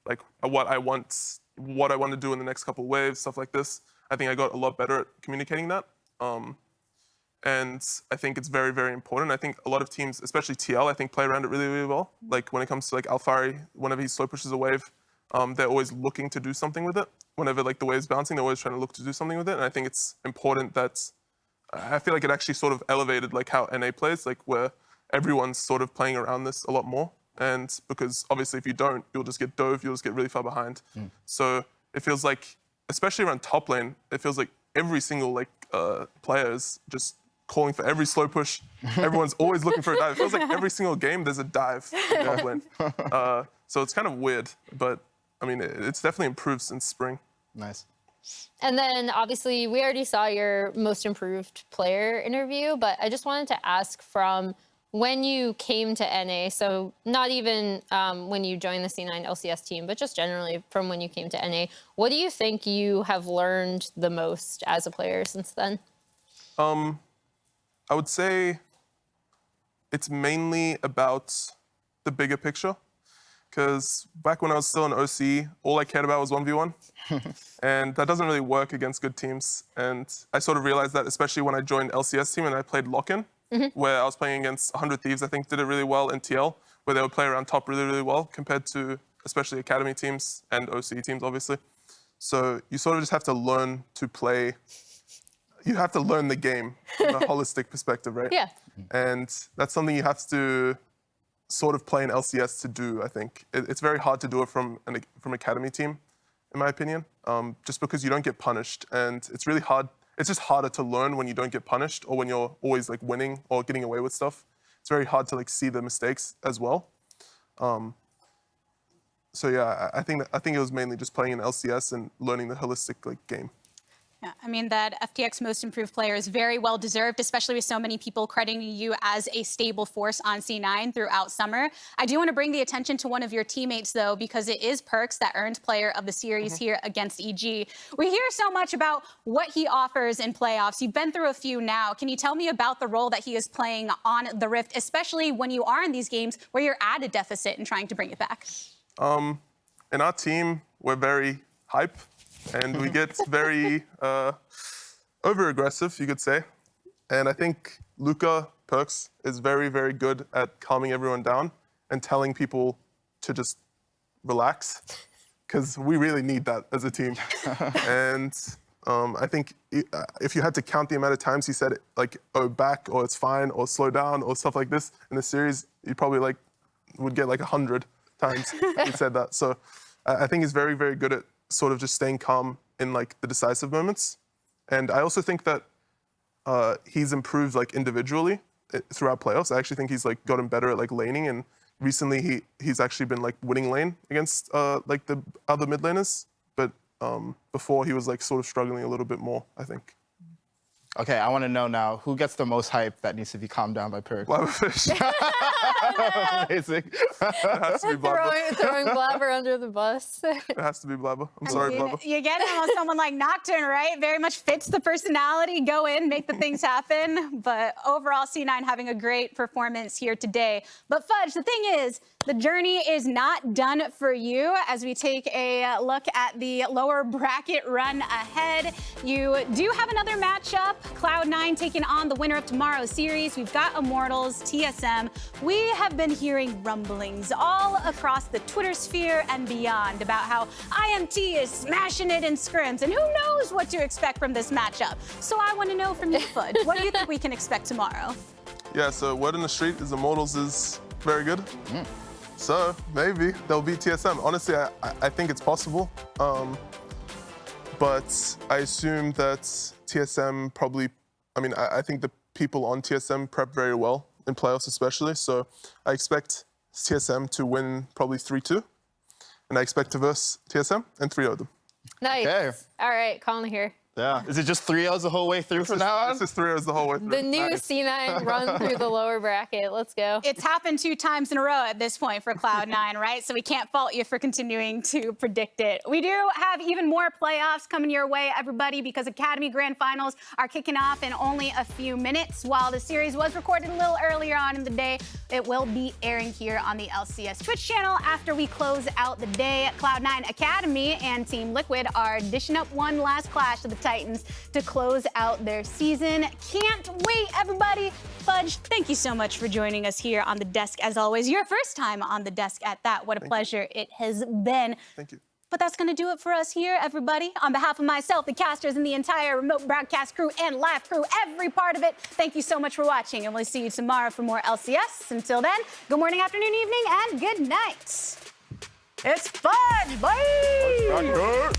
like what I want to do in the next couple waves, stuff like this. I think I got a lot better at communicating that. And I think it's very, very important. I think a lot of teams, especially TL, I think play around it really, really well. Like when it comes to like Alfari, whenever he slow pushes a wave, they're always looking to do something with it. Whenever like the wave's bouncing, they're always trying to look to do something with it. And I think it's important that, I feel like it actually sort of elevated like how NA plays, like where everyone's sort of playing around this a lot more. And because obviously if you don't, you'll just get dove, you'll just get really far behind. So it feels like, especially around top lane, it feels like every single like player is just calling for every slow push. Everyone's always looking for a dive. It feels like every single game there's a dive in top lane. So it's kind of weird, but I mean, it's definitely improved since spring. Nice. And then obviously we already saw your most improved player interview, but I just wanted to ask from when you came to NA, so not even when you joined the C9 LCS team, but just generally from when you came to NA, what do you think you have learned the most as a player since then? I would say it's mainly about the bigger picture. Because back when I was still in OC, all I cared about was 1v1. And that doesn't really work against good teams. And I sort of realized that, especially when I joined LCS team and I played lock-in, where I was playing against 100 Thieves, I think did it really well in TL, where they would play around top really, really well compared to especially academy teams and OC teams, obviously. So you sort of just have to learn to play. You have to learn the game from a holistic perspective, right? Yeah. And that's something you have to sort of play in LCS to do, I think. It's very hard to do it from academy team, in my opinion, just because you don't get punished. And it's really hard. It's just harder to learn when you don't get punished or when you're always like winning or getting away with stuff. It's very hard to like see the mistakes as well. So yeah, I think it was mainly just playing in LCS and learning the holistic like game. Yeah, I mean, that FTX most improved player is very well deserved, especially with so many people crediting you as a stable force on C9 throughout summer. I do want to bring the attention to one of your teammates, though, because it is Perks that earned player of the series here against EG. We hear so much about what he offers in playoffs. You've been through a few now. Can you tell me about the role that he is playing on the Rift, especially when you are in these games where you're at a deficit and trying to bring it back? In our team, we're very hype. And we get very over-aggressive, you could say. And I think Luca Perks is very, very good at calming everyone down and telling people to just relax, because we really need that as a team. And I think if you had to count the amount of times he said it, like, oh, back, or it's fine, or slow down, or stuff like this in the series, you probably like would get like 100 times he said that. So I think he's very, very good at sort of just staying calm in like the decisive moments. And I also think that he's improved like individually throughout playoffs. I actually think he's like gotten better at like laning, and recently he's actually been like winning lane against like the other mid laners. But before he was like sort of struggling a little bit more, I think. Okay, I want to know now, who gets the most hype that needs to be calmed down by Perks? Blabberfish. Amazing. It has to be Blabber. Throwing Blabber under the bus. It has to be Blabber. I'm sorry, Blabber. You get him on someone like Nocturne, right? Very much fits the personality. Go in, make the things happen. But overall, C9 having a great performance here today. But Fudge, the thing is, the journey is not done for you. As we take a look at the lower bracket run ahead, you do have another matchup. Cloud9 taking on the winner of tomorrow's series. We've got Immortals, TSM. We have been hearing rumblings all across the Twitter sphere and beyond about how IMT is smashing it in scrims, and who knows what to expect from this matchup. So I want to know from you, Fudge, what do you think we can expect tomorrow? Yeah, so word on the street is Immortals is very good. So maybe they'll beat TSM. Honestly, I think it's possible. But I assume that TSM probably I mean, I think the people on TSM prep very well in playoffs especially. So I expect TSM to win probably 3-2. And I expect to verse TSM and 3-0 them. Nice. Okay. All right, Colin here. Yeah. Is it just 3-0s the whole way through from now on? This is 3-0s the whole way through. The new C9 run through the lower bracket. Let's go. It's happened 2 times in a row at this point for Cloud9, right? So we can't fault you for continuing to predict it. We do have even more playoffs coming your way, everybody, because Academy Grand Finals are kicking off in only a few minutes. While the series was recorded a little earlier on in the day, it will be airing here on the LCS Twitch channel after we close out the day. Cloud9 Academy and Team Liquid are dishing up one last clash of the Titans to close out their season. Can't wait, everybody. Fudge, thank you so much for joining us here on the desk, as always. Your first time on the desk at that. What a pleasure it has been. Thank you. But that's going to do it for us here, everybody. On behalf of myself, the casters, and the entire remote broadcast crew and live crew, every part of it, thank you so much for watching, and we'll see you tomorrow for more LCS. Until then, good morning, afternoon, evening, and good night. It's Fudge. Bye.